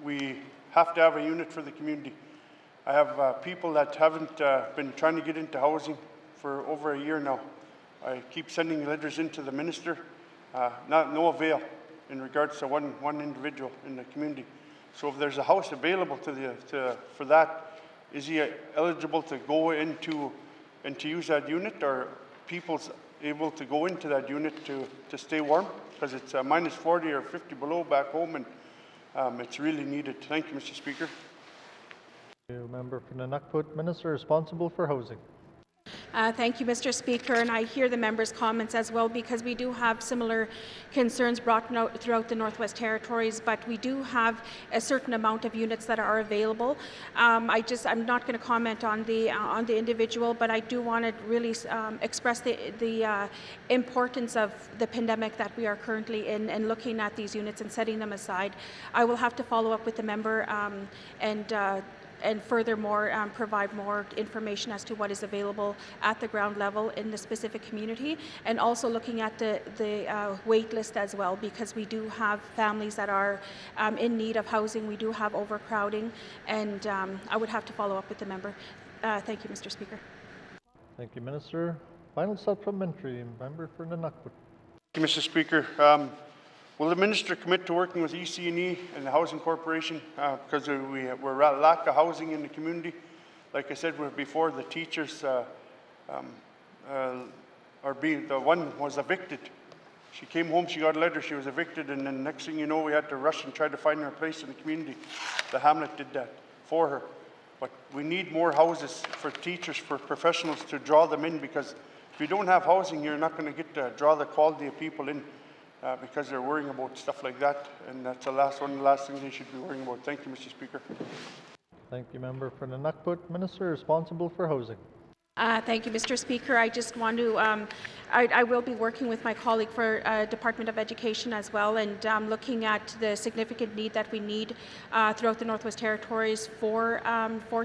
we have to have a unit for the community. I have people that haven't been trying to get into housing for over a year now. I keep sending letters into the minister, no avail in regards to one individual in the community. So if there's a house available for that, is he eligible to go into and to use that unit, or people's able to go into that unit to stay warm? Because it's minus 40 or 50 below back home, and it's really needed. Thank you, Mr. Speaker. Thank you, member for Nunukput. Minister responsible for housing. Thank you, Mr. Speaker, and I hear the members' comments as well, because we do have similar concerns brought out throughout the Northwest Territories, but we do have a certain amount of units that are available. I'm not going to comment on the individual, but I do want to really express the importance of the pandemic that we are currently in, and looking at these units and setting them aside. I will have to follow up with the member and furthermore provide more information as to what is available at the ground level in the specific community, and also looking at the wait list as well, because we do have families that are in need of housing. We do have overcrowding, and I would have to follow up with the member. Thank you, Mr. Speaker. Thank you, Minister. Final supplementary, member for Nunavut. Thank you, Mr. Speaker. Will the minister commit to working with EC&E and the Housing Corporation because we're at lack of housing in the community? Like I said before, the teachers the one was evicted. She came home, she got a letter, she was evicted, and then next thing you know, we had to rush and try to find her a place in the community. The Hamlet did that for her. But we need more houses for teachers, for professionals to draw them in, because if you don't have housing, you're not going to get to draw the quality of people in. Because they're worrying about stuff like that, and that's one of the last things they should be worrying about. Thank you, Mr. Speaker. Thank you, member for Nunavut. Minister responsible for housing. Thank you, Mr. Speaker. I just want to, I will be working with my colleague for Department of Education as well, and looking at the significant need that we need throughout the Northwest Territories for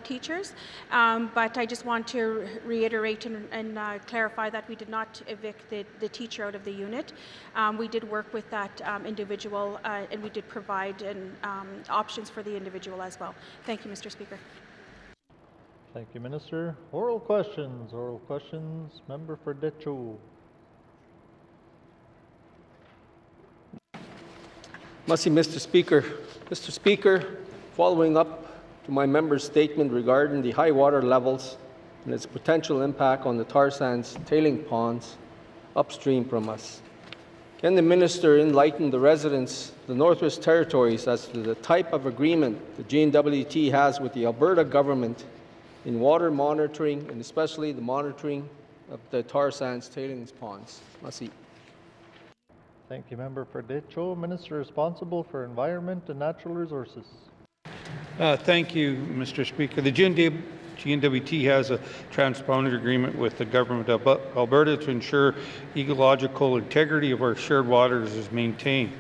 teachers. But I just want to reiterate and clarify that we did not evict the teacher out of the unit. We did work with that individual, and we did provide options for the individual as well. Thank you, Mr. Speaker. Thank you, Minister. Oral questions. Oral questions. Member for Decho. Merci, Mr. Speaker. Mr. Speaker, following up to my member's statement regarding the high water levels and its potential impact on the tar sands tailing ponds upstream from us, can the minister enlighten the residents of the Northwest Territories as to the type of agreement the GNWT has with the Alberta government in water monitoring, and especially the monitoring of the tar sands tailings ponds? Merci. Thank you, member for Decho. Minister responsible for environment and natural resources. Thank you, Mr. Speaker. The GNWT has a transponder agreement with the government of Alberta to ensure ecological integrity of our shared waters is maintained.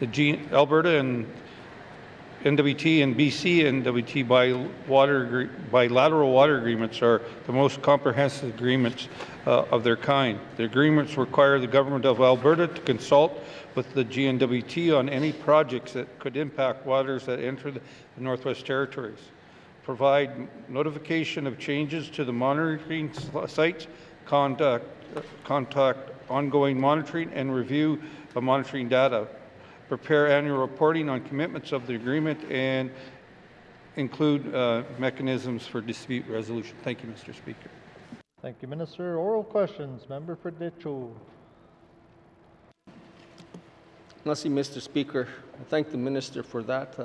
The Alberta and NWT and BC NWT bilateral water agreements are the most comprehensive agreements of their kind. The agreements require the government of Alberta to consult with the GNWT on any projects that could impact waters that enter the Northwest Territories, provide notification of changes to the monitoring sites, conduct ongoing monitoring and review of monitoring data, prepare annual reporting on commitments of the agreement, and include mechanisms for dispute resolution. Thank you, Mr. Speaker. Thank you, Minister. Oral questions. Member for Decho. Merci, Mr. Speaker. I thank the Minister for that.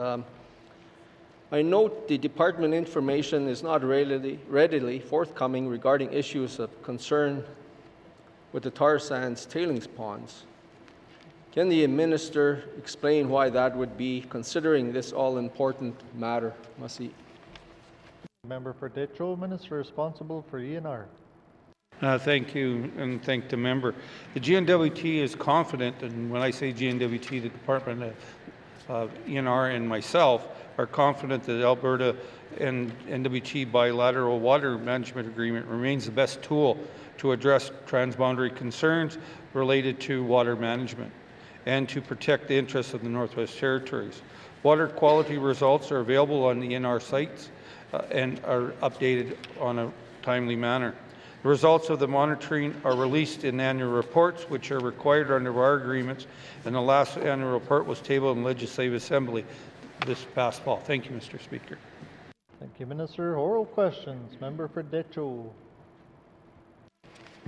I note the department information is not readily forthcoming regarding issues of concern with the tar sands tailings ponds. Can the Minister explain why that would be, considering this all-important matter? Merci. Member for Decho, Minister responsible for ENR. Thank you, and thank the member. The GNWT is confident, and when I say GNWT, the Department of ENR and myself are confident that Alberta and NWT bilateral water management agreement remains the best tool to address transboundary concerns related to water management and to protect the interests of the Northwest Territories. Water quality results are available on the ENR sites and are updated on a timely manner. The results of the monitoring are released in annual reports, which are required under our agreements, and the last annual report was tabled in Legislative Assembly this past fall. Thank you, Mr. Speaker. Thank you, Minister. Oral questions. Member for Decho.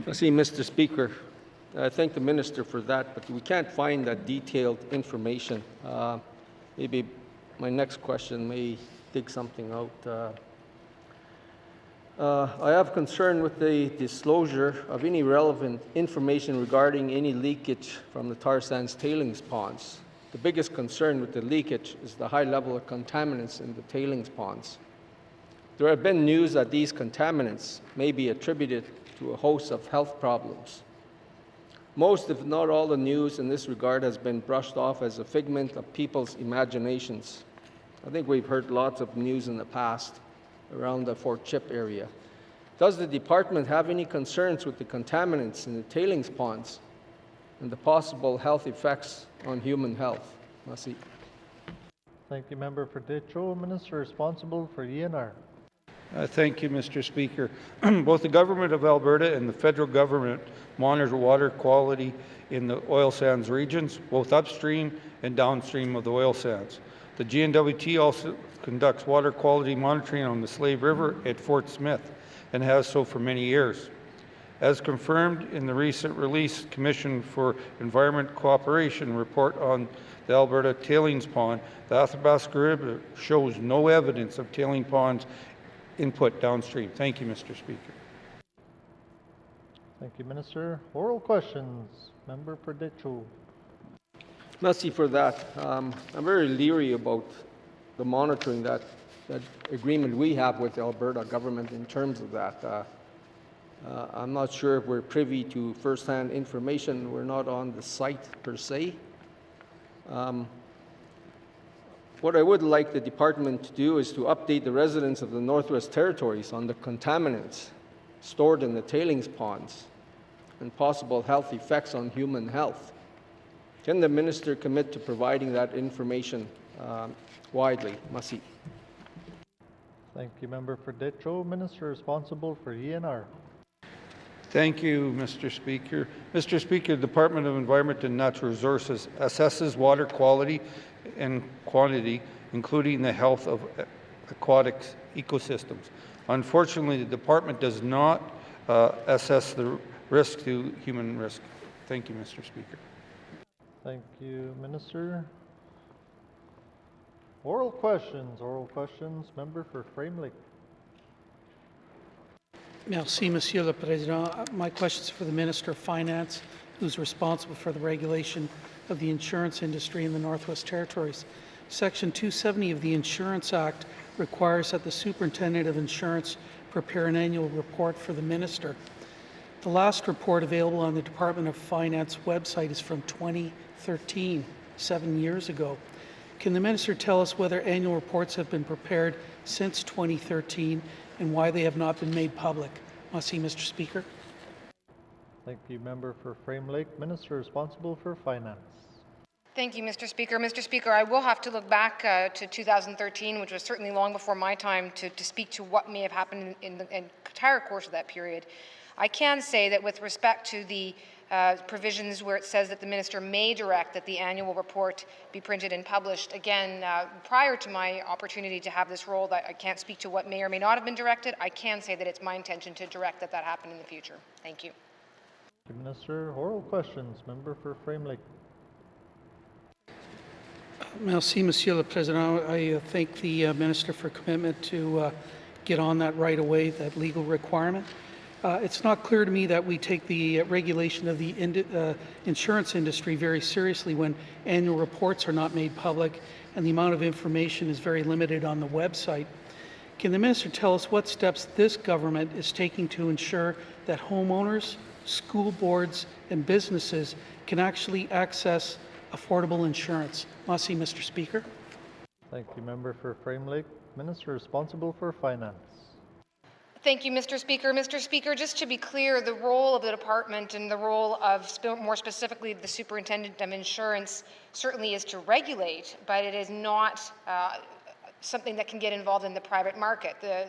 Merci, Mr. Speaker. I thank the Minister for that, but we can't find that detailed information. Maybe my next question may dig something out. I have concern with the disclosure of any relevant information regarding any leakage from the tar sands tailings ponds. The biggest concern with the leakage is the high level of contaminants in the tailings ponds. There have been news that these contaminants may be attributed to a host of health problems. Most, if not all, the news in this regard has been brushed off as a figment of people's imaginations. I think we've heard lots of news in the past around the Fort Chip area. Does the department have any concerns with the contaminants in the tailings ponds and the possible health effects on human health? Merci. Thank you, Member for Detroit. Minister responsible for ENR. Thank you, Mr. Speaker. Both the Government of Alberta and the federal government monitor water quality in the oil sands regions, both upstream and downstream of the oil sands. The GNWT also conducts water quality monitoring on the Slave River at Fort Smith and has so for many years. As confirmed in the recent release Commission for Environment Cooperation report on the Alberta tailings pond, the Athabasca River shows no evidence of tailing ponds input downstream. Thank you, Mr. Speaker. Thank you, Minister. Oral questions. Member for Detroit. Merci for that. I'm very leery about the monitoring that agreement we have with the Alberta government in terms of that. I'm not sure if we're privy to first-hand information. We're not on the site per se. What I would like the department to do is to update the residents of the Northwest Territories on the contaminants stored in the tailings ponds and possible health effects on human health. Can the minister commit to providing that information widely? Merci. Thank you, Member for Detroit. Minister responsible for ENR. Thank you, Mr. Speaker. Mr. Speaker, the Department of Environment and Natural Resources assesses water quality and quantity, including the health of aquatic ecosystems. Unfortunately, the department does not assess the risk to human risk. Thank you, Mr. Speaker. Thank you, Minister. Oral questions. Oral questions. Member for Frame Lake. Merci, Monsieur le Président. My question is for the Minister of Finance, who's responsible for the regulation of the insurance industry in the Northwest Territories. Section 270 of the Insurance Act requires that the Superintendent of Insurance prepare an annual report for the Minister. The last report available on the Department of Finance website is from 2013, 7 years ago. Can the Minister tell us whether annual reports have been prepared since 2013 and why they have not been made public? Merci, Mr. Speaker. Thank you, Member for Frame Lake. Minister responsible for Finance. Thank you, Mr. Speaker. Mr. Speaker, I will have to look back to 2013, which was certainly long before my time, to speak to what may have happened in the entire course of that period. I can say that with respect to the provisions where it says that the minister may direct that the annual report be printed and published, again, prior to my opportunity to have this role, that I can't speak to what may or may not have been directed. I can say that it's my intention to direct that that happen in the future. Thank you. Thank you, Minister. Oral questions. Member for Frame Lake. Merci, Monsieur le Président. I thank the Minister for commitment to get on that right away, that legal requirement. It's not clear to me that we take the regulation of the insurance industry very seriously when annual reports are not made public and the amount of information is very limited on the website. Can the Minister tell us what steps this government is taking to ensure that homeowners, school boards, and businesses can actually access affordable insurance? Merci, Mr. Speaker. Thank you, Member for Frame Lake. Minister responsible for Finance. Thank you, Mr. Speaker. Mr. Speaker, just to be clear, the role of the department and the role of, more specifically, the Superintendent of Insurance certainly is to regulate, but it is not something that can get involved in the private market. The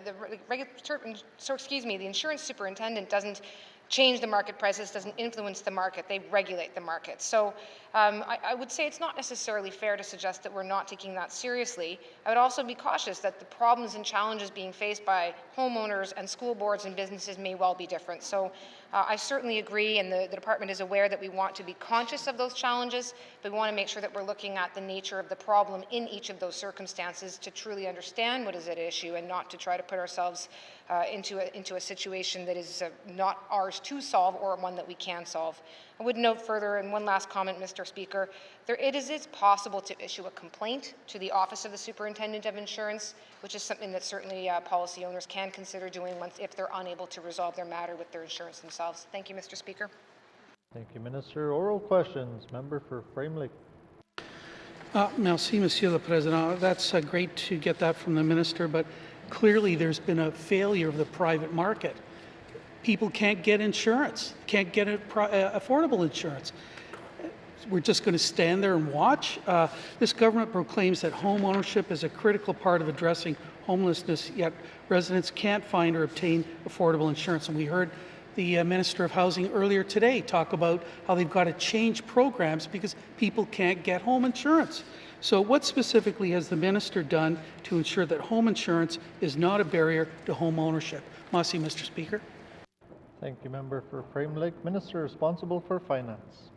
insurance superintendent doesn't change the market prices, doesn't influence the market, they regulate the market. So I would say it's not necessarily fair to suggest that we're not taking that seriously. I would also be cautious that the problems and challenges being faced by homeowners and school boards and businesses may well be different. So I certainly agree, and the department is aware that we want to be conscious of those challenges, but we want to make sure that we're looking at the nature of the problem in each of those circumstances to truly understand what is at issue and not to try to put ourselves into a situation that is not ours to solve or one that we can solve. I would note further, and one last comment, Mr. Speaker, it is possible to issue a complaint to the Office of the Superintendent of Insurance, which is something that certainly policy owners can consider doing if they're unable to resolve their matter with their insurance themselves. Thank you, Mr. Speaker. Thank you, Minister. Oral questions. Member for Frame Lake. Merci, Monsieur le Président. That's great to get that from the Minister, but clearly there's been a failure of the private market. People can't get insurance, can't get affordable insurance. We're just going to stand there and watch. This government proclaims that home ownership is a critical part of addressing homelessness, yet residents can't find or obtain affordable insurance. And we heard the Minister of Housing earlier today talk about how they've got to change programs because people can't get home insurance. So what specifically has the Minister done to ensure that home insurance is not a barrier to home ownership? Merci, Mr. Speaker. Thank you, Member for Frame Lake. Minister responsible for Finance.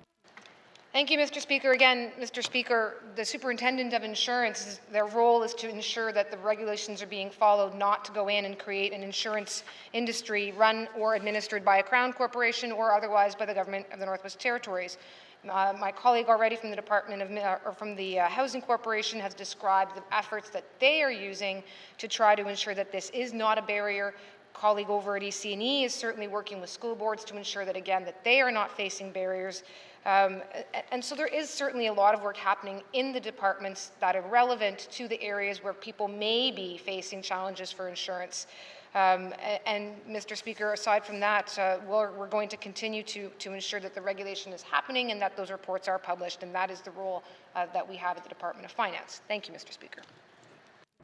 Thank you, Mr. Speaker. Again, Mr. Speaker, the Superintendent of Insurance, their role is to ensure that the regulations are being followed, not to go in and create an insurance industry run or administered by a Crown Corporation or otherwise by the Government of the Northwest Territories. My colleague already from the Department of, or from the Housing Corporation has described the efforts that they are using to try to ensure that this is not a barrier. Colleague over at EC&E is certainly working with school boards to ensure that, again, that they are not facing barriers. And so there is certainly a lot of work happening in the departments that are relevant to the areas where people may be facing challenges for insurance. And Mr. Speaker, aside from that, we're going to continue to ensure that the regulation is happening and that those reports are published, and that is the role that we have at the Department of Finance. Thank you, Mr. Speaker.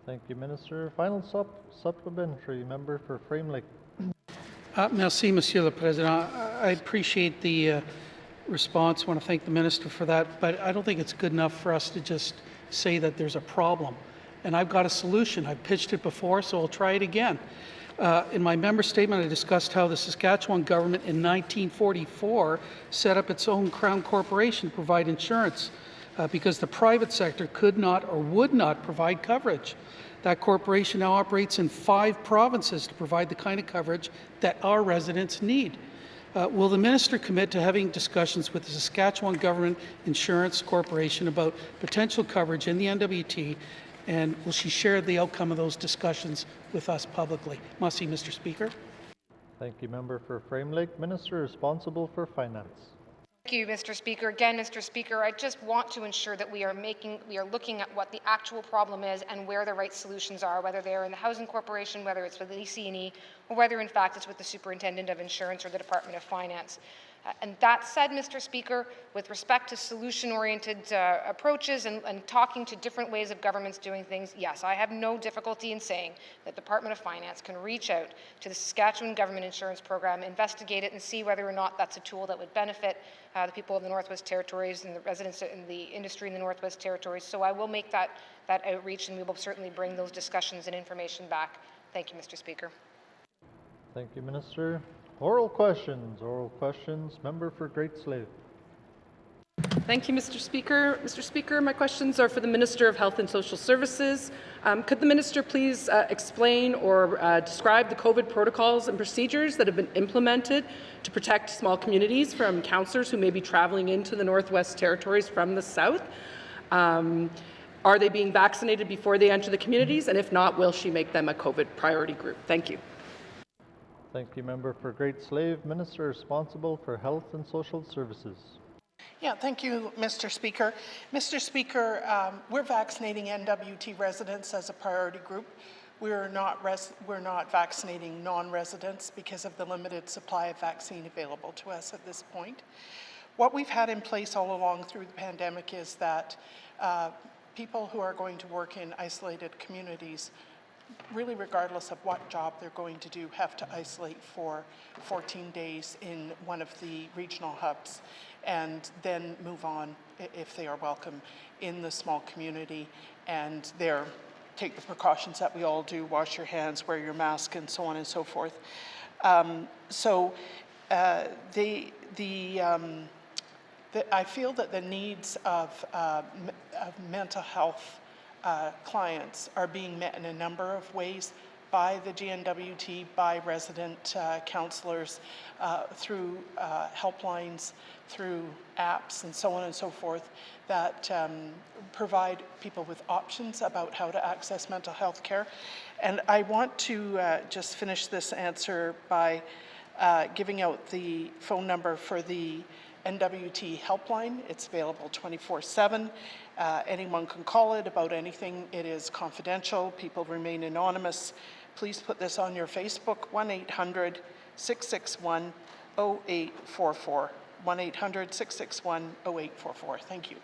Thank you, Minister. Final supplementary. Member for Frame Lake. Merci, Monsieur le Président. I appreciate the response. I want to thank the Minister for that, but I don't think it's good enough for us to just say that there's a problem. And I've got a solution. I've pitched it before, so I'll try it again. In my member statement, I discussed how the Saskatchewan government in 1944 set up its own Crown Corporation to provide insurance because the private sector could not or would not provide coverage. That corporation now operates in 5 provinces to provide the kind of coverage that our residents need. Will the Minister commit to having discussions with the Saskatchewan Government Insurance Corporation about potential coverage in the NWT, and will she share the outcome of those discussions with us publicly? Merci, Mr. Speaker. Thank you, Member for Frame Lake. Minister responsible for Finance. Thank you, Mr. Speaker. Again, Mr. Speaker, I just want to ensure that we are looking at what the actual problem is and where the right solutions are, whether they are in the Housing Corporation, whether it's with the EC&E, or whether in fact it's with the Superintendent of Insurance or the Department of Finance. And that said, Mr. Speaker, with respect to solution-oriented approaches and talking to different ways of governments doing things, yes, I have no difficulty in saying that the Department of Finance can reach out to the Saskatchewan Government Insurance Program, investigate it, and see whether or not that's a tool that would benefit the people of the Northwest Territories and the residents in the industry in the Northwest Territories. So I will make that outreach, and we will certainly bring those discussions and information back. Thank you, Mr. Speaker. Thank you, Minister. Oral questions. Oral questions. Member for Great Slave. Thank you, Mr. Speaker. Mr. Speaker, my questions are for the Minister of Health and Social Services. Could the Minister please explain or describe the COVID protocols and procedures that have been implemented to protect small communities from councillors who may be travelling into the Northwest Territories from the South? Are they being vaccinated before they enter the communities? And if not, will she make them a COVID priority group? Thank you. Thank you, Member for Great Slave. Minister responsible for Health and Social Services. Yeah, thank you, Mr. Speaker. Mr. Speaker, we're vaccinating NWT residents as a priority group. We're not vaccinating non-residents because of the limited supply of vaccine available to us at this point. What we've had in place all along through the pandemic is that people who are going to work in isolated communities, really regardless of what job they're going to do, have to isolate for 14 days in one of the regional hubs and then move on, if they are welcome, in the small community, and take the precautions that we all do, wash your hands, wear your mask, and so on and so forth. I feel that the needs of mental health clients are being met in a number of ways by the GNWT, by resident councillors, through helplines, through apps, and so on and so forth, that provide people with options about how to access mental health care. And I want to just finish this answer by giving out the phone number for the NWT helpline. It's available 24/7. Anyone can call it about anything. It is confidential. People remain anonymous. Please put this on your Facebook, 1-800-661-0844. 1-800-661-0844. Thank you.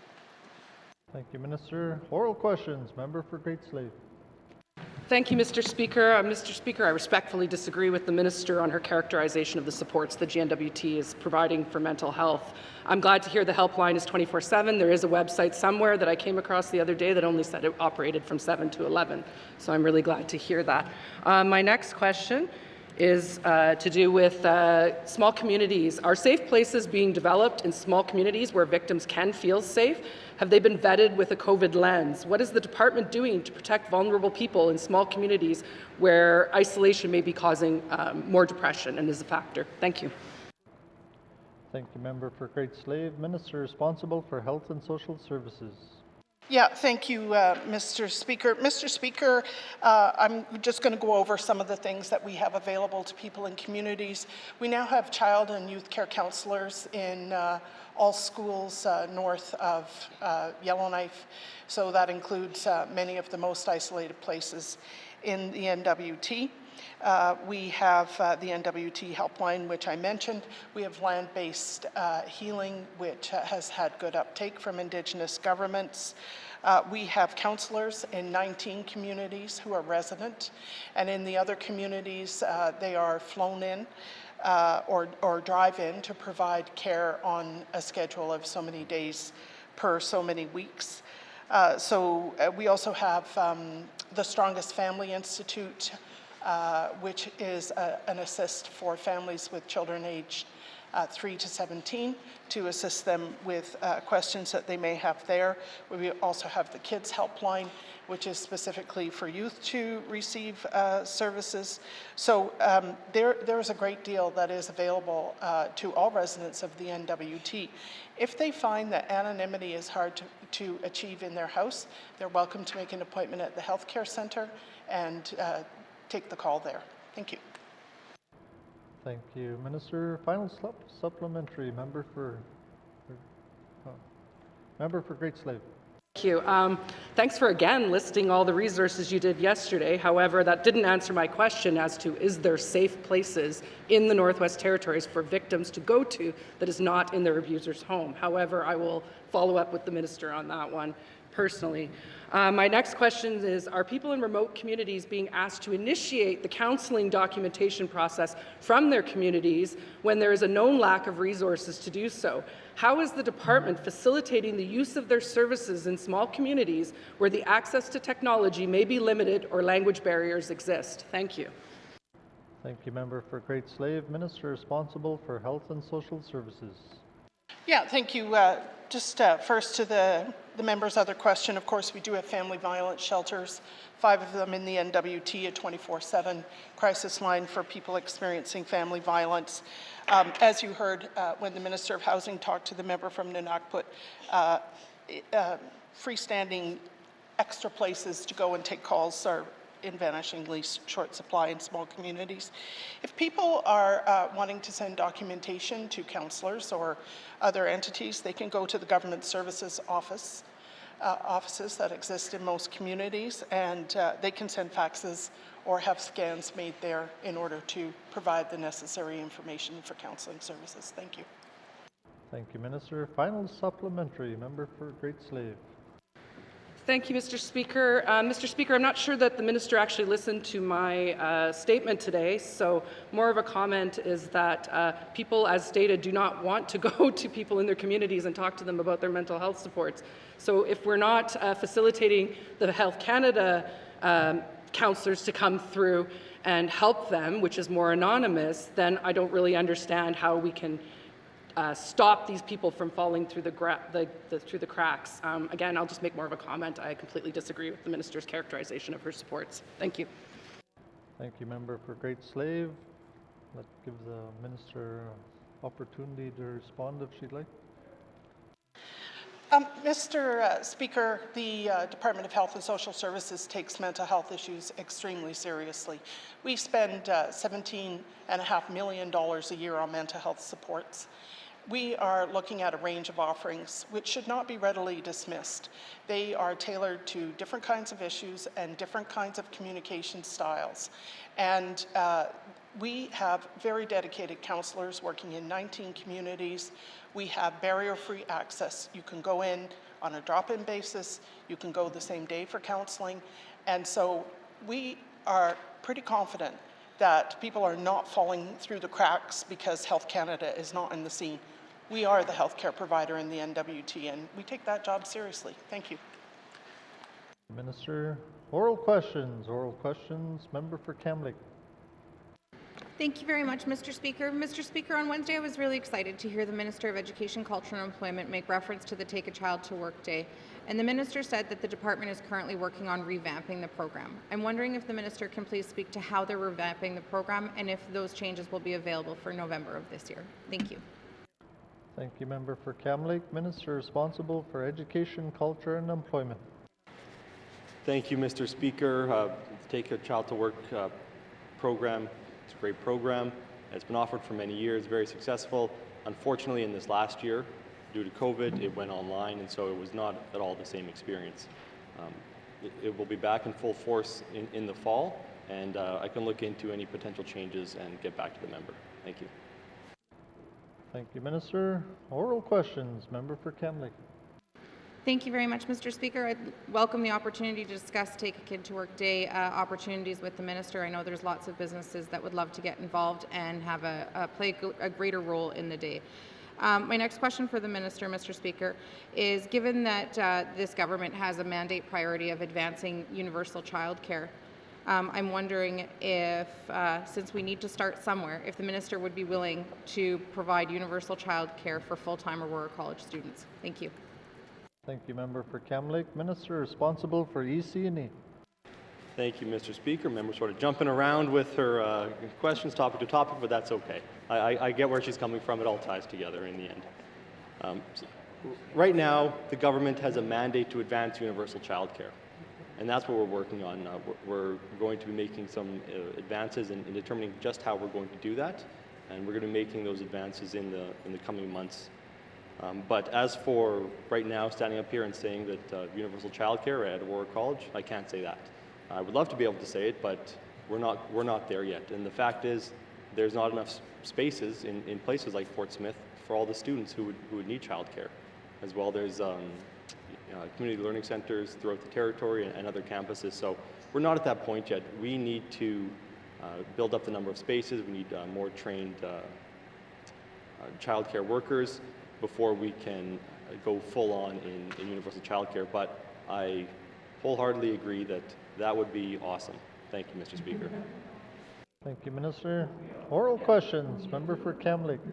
Thank you, Minister. Oral questions. Member for Great Slave. Thank you, Mr. Speaker. Mr. Speaker, I respectfully disagree with the Minister on her characterization of the supports the GNWT is providing for mental health. I'm glad to hear the helpline is 24/7. There is a website somewhere that I came across the other day that only said it operated from 7 to 11. So I'm really glad to hear that. My next question is to do with small communities. Are safe places being developed in small communities where victims can feel safe? Have they been vetted with a COVID lens? What is the department doing to protect vulnerable people in small communities where isolation may be causing more depression and is a factor? Thank you. Thank you, Member for Great Slave. Minister responsible for Health and Social Services. Yeah, thank you, Mr. Speaker. Mr. Speaker, I'm just going to go over some of the things that we have available to people in communities. We now have child and youth care counselors in all schools north of Yellowknife, so that includes many of the most isolated places in the NWT. We have the NWT helpline, which I mentioned. We have land-based healing, which has had good uptake from Indigenous governments. We have counselors in 19 communities who are resident, and in the other communities, they are flown in or drive in to provide care on a schedule of so many days per so many weeks. We also have the Strongest Family Institute, which is an assist for families with children aged 3 to 17 to assist them with questions that they may have there. We also have the Kids Helpline, which is specifically for youth to receive services. So there's a great deal that is available to all residents of the NWT. If they find that anonymity is hard to achieve in their house, they're welcome to make an appointment at the healthcare center and take the call there. Thank you. Thank you, Minister. Final supplementary. Member for Great Slave. Thank you. Thanks for again listing all the resources you did yesterday. However, that didn't answer my question as to is there safe places in the Northwest Territories for victims to go to that is not in their abuser's home. However, I will follow up with the Minister on that one personally. My next question is, are people in remote communities being asked to initiate the counseling documentation process from their communities when there is a known lack of resources to do so? How is the department facilitating the use of their services in small communities where the access to technology may be limited or language barriers exist? Thank you. Thank you, Member for Great Slave. Minister responsible for Health and Social Services. Yeah, thank you. First to the member's other question, of course, we do have family violence shelters, 5 of them in the NWT, a 24/7 crisis line for people experiencing family violence. As you heard when the Minister of Housing talked to the member from Nunakput, freestanding extra places to go and take calls are in vanishingly short supply in small communities. If people are wanting to send documentation to councillors or other entities, they can go to the Government Services offices that exist in most communities, and they can send faxes or have scans made there in order to provide the necessary information for counselling services. Thank you. Thank you, Minister. Final supplementary. Member for Great Slave. Thank you, Mr. Speaker. Mr. Speaker, I'm not sure that the Minister actually listened to my statement today, so more of a comment is that people, as stated, do not want to go to people in their communities and talk to them about their mental health supports. So if we're not facilitating the Health Canada counsellors to come through and help them, which is more anonymous, then I don't really understand how we can stop these people from falling through the cracks. Again, I'll just make more of a comment. I completely disagree with the Minister's characterization of her supports. Thank you. Thank you, member for Great Slave. Let's give the minister opportunity to respond if she'd like. Mr. Speaker, the Department of Health and Social Services takes mental health issues extremely seriously. We spend $17.5 million a year on mental health supports. We are looking at a range of offerings which should not be readily dismissed. They are tailored to different kinds of issues and different kinds of communication styles. And we have very dedicated counselors working in 19 communities. We have barrier-free access. You can go in on a drop-in basis. You can go the same day for counseling. And so we are pretty confident that people are not falling through the cracks because Health Canada is not in the scene. We are the healthcare provider in the NWT, and we take that job seriously. Thank you. Minister, oral questions. Oral questions. Member for Kamloops. Thank you very much, Mr. Speaker. Mr. Speaker, on Wednesday I was really excited to hear the Minister of Education, Culture and Employment make reference to the Take a Child to Work Day. And the Minister said that the department is currently working on revamping the program. I'm wondering if the Minister can please speak to how they're revamping the program and if those changes will be available for November of this year. Thank you. Thank you, member for Kamloops. Minister responsible for Education, Culture and Employment. Thank you, Mr. Speaker. Take a Child to Work program. It's a great program. It's been offered for many years, very successful. Unfortunately, in this last year, due to COVID, it went online, and so it was not at all the same experience. It will be back in full force in the fall, and I can look into any potential changes and get back to the member. Thank you. Thank you, Minister. Oral questions. Member for Kamloops. Thank you very much, Mr. Speaker. I welcome the opportunity to discuss Take a Kid to Work Day opportunities with the Minister. I know there's lots of businesses that would love to get involved and have play a greater role in the day. My next question for the Minister, Mr. Speaker, is given that this government has a mandate priority of advancing universal childcare, I'm wondering if, since we need to start somewhere, if the Minister would be willing to provide universal childcare for full-time Aurora College students. Thank you. Thank you, member for Kamloops. Minister responsible for EC&E. Thank you, Mr. Speaker. Member sort of jumping around with her questions topic to topic, but that's okay. I get where she's coming from. It all ties together in the end. Right now, the government has a mandate to advance universal childcare, and that's what we're working on. We're going to be making some advances in determining just how we're going to do that, and we're going to be making those advances in the coming months. But as for right now, standing up here and saying that universal childcare at Aurora College, I can't say that. I would love to be able to say it, but we're not there yet. And the fact is, there's not enough spaces in places like Fort Smith for all the students who would need childcare. As well, there's community learning centers throughout the territory and other campuses. So we're not at that point yet. We need to build up the number of spaces. We need more trained childcare workers before we can go full on in universal childcare. But I wholeheartedly agree that that would be awesome. Thank you, Mr. Speaker. Thank you, Minister. Oral questions. Member for Kamloops.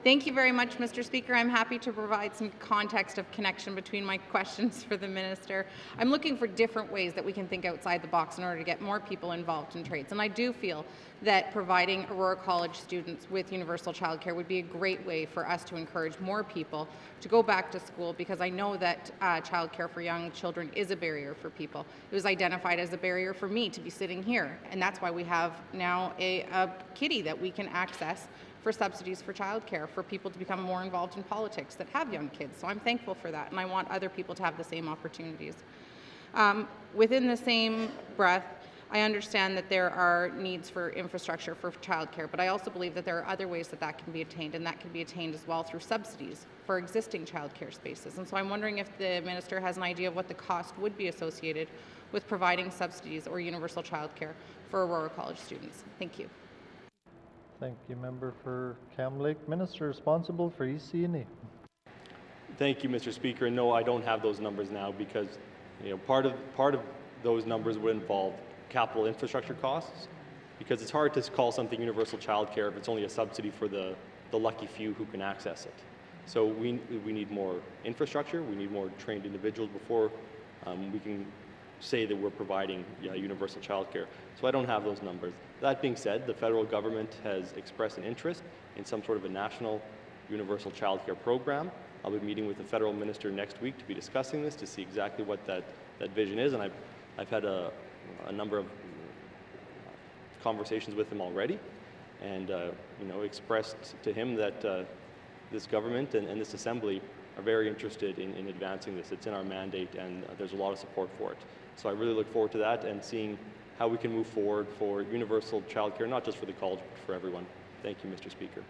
Thank you very much, Mr. Speaker. I'm happy to provide some context of connection between my questions for the Minister. I'm looking for different ways that we can think outside the box in order to get more people involved in trades. And I do feel that providing Aurora College students with universal childcare would be a great way for us to encourage more people to go back to school, because I know that childcare for young children is a barrier for people. It was identified as a barrier for me to be sitting here, and that's why we have now a kitty that we can access for subsidies for childcare, for people to become more involved in politics that have young kids. So I'm thankful for that, and I want other people to have the same opportunities. Within the same breath, I understand that there are needs for infrastructure for childcare, but I also believe that there are other ways that that can be attained, and that can be attained as well through subsidies for existing childcare spaces. And so I'm wondering if the Minister has an idea of what the cost would be associated with providing subsidies or universal childcare for Aurora College students. Thank you. Thank you, member for Kamloops. Minister responsible for EC&E. Thank you, Mr. Speaker. And no, I don't have those numbers now because part of those numbers would involve capital infrastructure costs, because it's hard to call something universal childcare if it's only a subsidy for the lucky few who can access it. So we need more infrastructure. We need more trained individuals before we can say that we're providing universal childcare. So I don't have those numbers. That being said, the federal government has expressed an interest in some sort of a national universal childcare program. I'll be meeting with the federal minister next week to be discussing this, to see exactly what that vision is, and I've had a number of conversations with him already, and expressed to him that this government and this assembly are very interested in advancing this. It's in our mandate, and there's a lot of support for it. So I really look forward to that and seeing how we can move forward for universal childcare, not just for the college, but for everyone. Thank you, Mr. Speaker.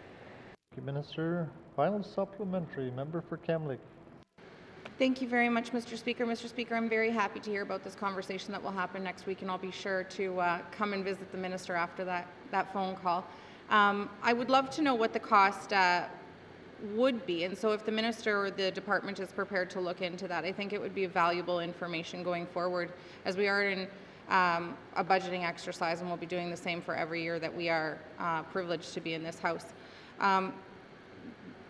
Thank you, Minister. Final supplementary, member for Kamloops. Thank you very much, Mr. Speaker. Mr. Speaker, I'm very happy to hear about this conversation that will happen next week, and I'll be sure to come and visit the minister after that phone call. I would love to know what the cost would be, and so if the minister or the department is prepared to look into that, I think it would be valuable information going forward, as we are in a budgeting exercise, and we'll be doing the same for every year that we are privileged to be in this House.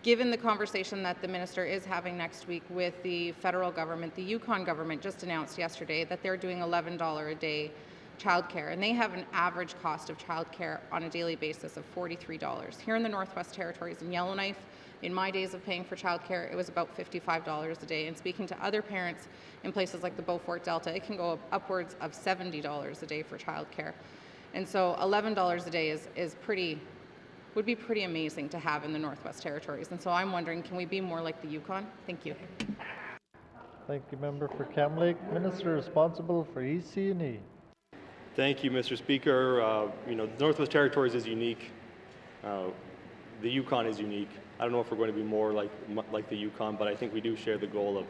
Given the conversation that the minister is having next week with the federal government, the Yukon government just announced yesterday that they're doing $11 a day childcare, and they have an average cost of childcare on a daily basis of $43. Here in the Northwest Territories in Yellowknife, in my days of paying for childcare, it was about $55 a day. And speaking to other parents in places like the Beaufort Delta, it can go upwards of $70 a day for childcare. And so $11 a day would be pretty amazing to have in the Northwest Territories. And so I'm wondering, can we be more like the Yukon? Thank you. Thank you, member for Kamloops. Minister responsible for EC&E. Thank you, Mr. Speaker. The Northwest Territories is unique. The Yukon is unique. I don't know if we're going to be more like the Yukon, but I think we do share the goal of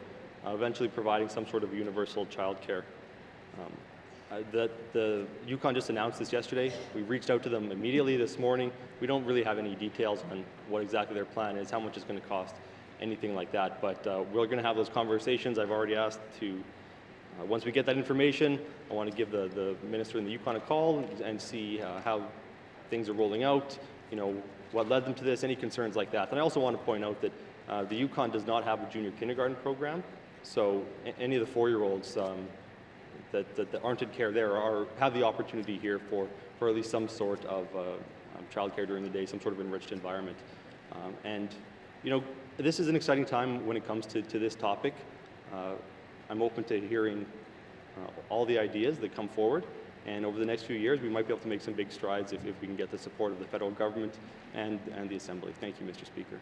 eventually providing some sort of universal childcare. The Yukon just announced this yesterday. We reached out to them immediately this morning. We don't really have any details on what exactly their plan is, how much it's going to cost, anything like that. But we're going to have those conversations. I've already asked to, once we get that information, I want to give the minister in the Yukon a call and see how things are rolling out, what led them to this, any concerns like that. And I also want to point out that the Yukon does not have a junior kindergarten program, so any of the 4-year-olds that aren't in care there have the opportunity here for at least some sort of childcare during the day, some sort of enriched environment. This is an exciting time when it comes to this topic. I'm open to hearing all the ideas that come forward, and over the next few years we might be able to make some big strides if we can get the support of the federal government and the Assembly. Thank you, Mr. Speaker.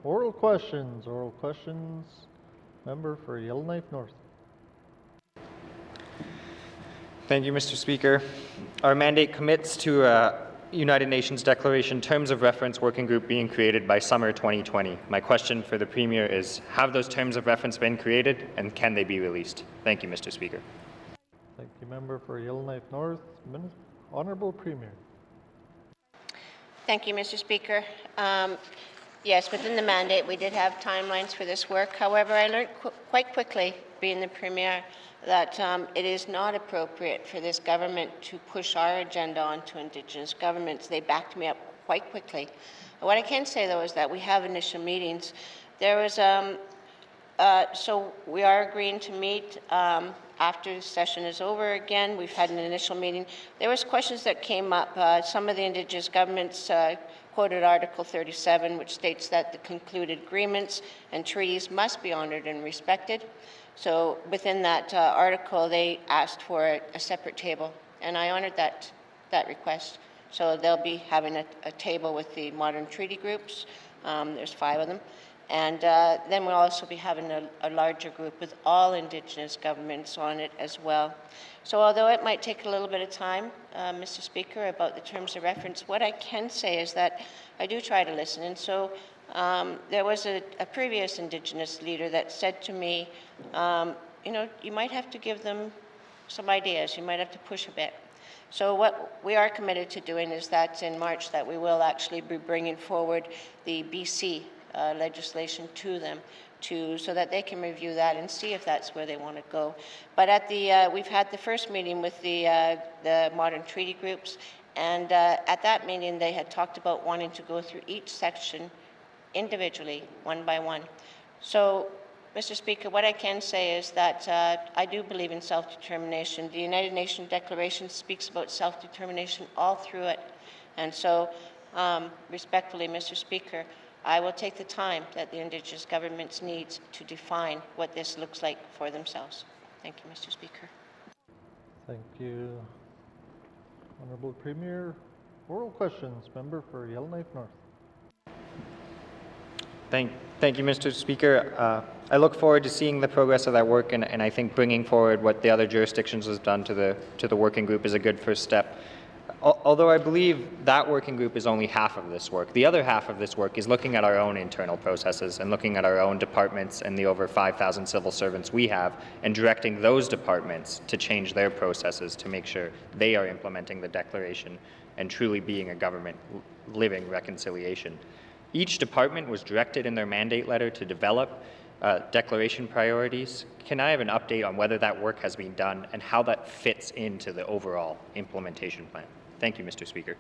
Oral questions. Member for Yellowknife North. Thank you, Mr. Speaker. Our mandate commits to a United Nations Declaration Terms of Reference Working Group being created by summer 2020. My question for the Premier is, have those terms of reference been created, and can they be released? Thank you, Mr. Speaker. Thank you, member for Yellowknife North. Honourable Premier. Thank you, Mr. Speaker. Yes, within the mandate, we did have timelines for this work. However, I learned quite quickly, being the Premier, that it is not appropriate for this government to push our agenda onto Indigenous governments. They backed me up quite quickly. What I can say, though, is that we have initial meetings. There was, so we are agreeing to meet after the session is over again. We've had an initial meeting. There was questions that came up. Some of the Indigenous governments quoted Article 37, which states that the concluded agreements and treaties must be honored and respected. So within that article, they asked for a separate table, and I honored that request. So they'll be having a table with the modern treaty groups. There's 5 of them. And then we'll also be having a larger group with all Indigenous governments on it as well. So although it might take a little bit of time, Mr. Speaker, about the terms of reference, what I can say is that I do try to listen. And so there was a previous Indigenous leader that said to me, you might have to give them some ideas. You might have to push a bit. So what we are committed to doing is that in March that we will actually be bringing forward the BC legislation to them so that they can review that and see if that's where they want to go. But at we've had the first meeting with the modern treaty groups, and at that meeting they had talked about wanting to go through each section individually, one by one. So Mr. Speaker, what I can say is that I do believe in self-determination. The United Nations Declaration speaks about self-determination all through it. And so, respectfully, Mr. Speaker, I will take the time that the Indigenous governments need to define what this looks like for themselves. Thank you, Mr. Speaker. Thank you. Honourable Premier, oral questions. Member for Yellowknife North. Thank you, Mr. Speaker. I look forward to seeing the progress of that work, and I think bringing forward what the other jurisdictions has done to the working group is a good first step. Although I believe that working group is only half of this work. The other half of this work is looking at our own internal processes and looking at our own departments and the over 5,000 civil servants we have and directing those departments to change their processes to make sure they are implementing the declaration and truly being a government living reconciliation. Each department was directed in their mandate letter to develop declaration priorities. Can I have an update on whether that work has been done and how that fits into the overall implementation plan? Thank you, Mr. Speaker.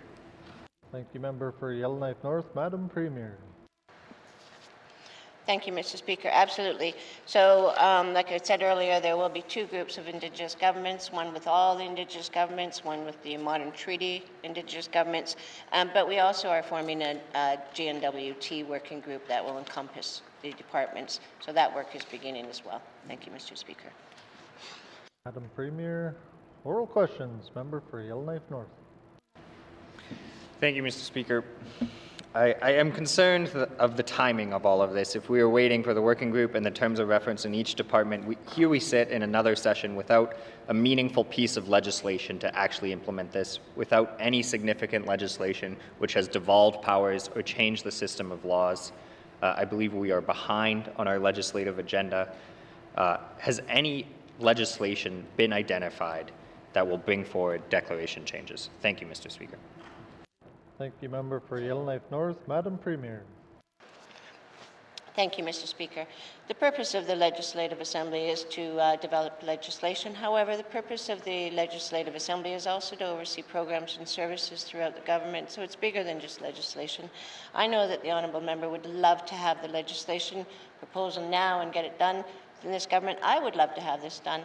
Thank you, Member for Yellowknife North. Madam Premier. Thank you, Mr. Speaker. Absolutely. So, like I said earlier, there will be two groups of Indigenous governments, one with all the Indigenous governments, one with the modern treaty Indigenous governments, but we also are forming a GNWT working group that will encompass the departments. So that work is beginning as well. Thank you, Mr. Speaker. Madam Premier, oral questions. Member for Yellowknife North. Thank you, Mr. Speaker. I am concerned of the timing of all of this. If we are waiting for the working group and the terms of reference in each department, here we sit in another session without a meaningful piece of legislation to actually implement this, without any significant legislation which has devolved powers or changed the system of laws. I believe we are behind on our legislative agenda. Has any legislation been identified that will bring forward declaration changes? Thank you, Mr. Speaker. Thank you, Member for Yellowknife North. Madam Premier. Thank you, Mr. Speaker. The purpose of the Legislative Assembly is to develop legislation. However, the purpose of the Legislative Assembly is also to oversee programs and services throughout the government, so it's bigger than just legislation. I know that the Honourable Member would love to have the legislation proposal now and get it done in this government. I would love to have this done.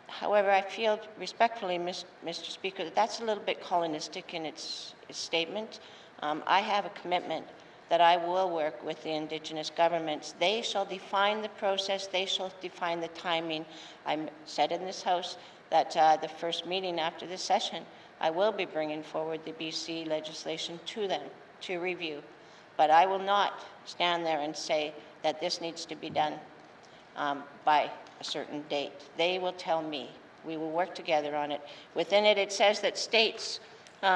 However, I feel respectfully, Mr. Speaker, that that's a little bit colonistic in its statement. I have a commitment that I will work with the Indigenous governments. They shall define the process, they shall define the timing. I said in this House that the first meeting after this session, I will be bringing forward the BC legislation to them to review. But I will not stand there and say that this needs to be done by a certain date. They will tell me. We will work together on it. Within it, it says that states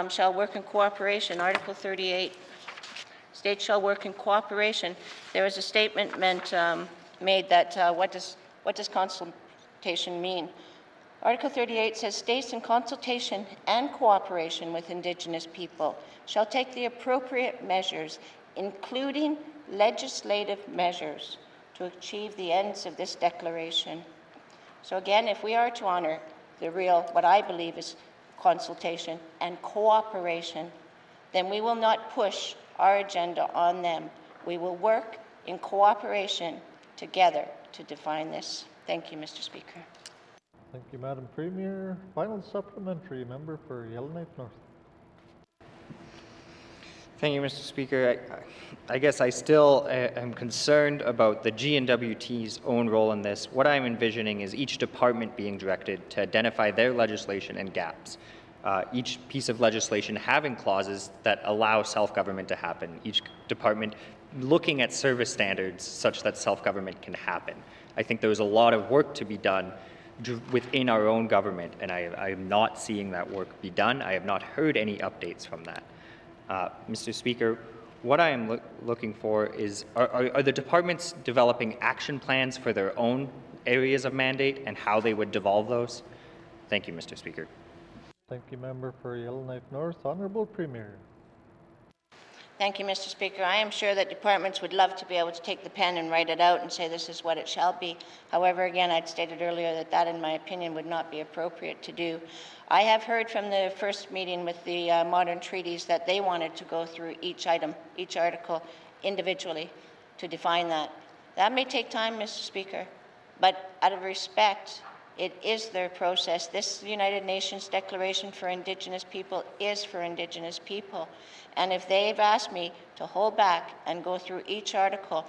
shall work in cooperation. Article 38, states shall work in cooperation. There is a statement made that what does consultation mean? Article 38 says states in consultation and cooperation with Indigenous people shall take the appropriate measures, including legislative measures, to achieve the ends of this declaration. So again, if we are to honor the real, what I believe is consultation and cooperation, then we will not push our agenda on them. We will work in cooperation together to define this. Thank you, Mr. Speaker. Thank you, Madam Premier. Final supplementary, Member for Yellowknife North. Thank you, Mr. Speaker. I guess I still am concerned about the GNWT's own role in this. What I'm envisioning is each department being directed to identify their legislation and gaps. Each piece of legislation having clauses that allow self-government to happen. Each department looking at service standards such that self-government can happen. I think there was a lot of work to be done within our own government, and I am not seeing that work be done. I have not heard any updates from that. Mr. Speaker, what I am looking for is, are the departments developing action plans for their own areas of mandate and how they would devolve those? Thank you, Mr. Speaker. Thank you, Member for Yellowknife North. Honourable Premier. Thank you, Mr. Speaker. I am sure that departments would love to be able to take the pen and write it out and say this is what it shall be. However, again, I'd stated earlier that that, in my opinion, would not be appropriate to do. I have heard from the first meeting with the modern treaties that they wanted to go through each item, each article individually to define that That may take time, Mr. Speaker, but out of respect, it is their process. This United Nations Declaration for Indigenous People is for Indigenous people. And if they've asked me to hold back and go through each article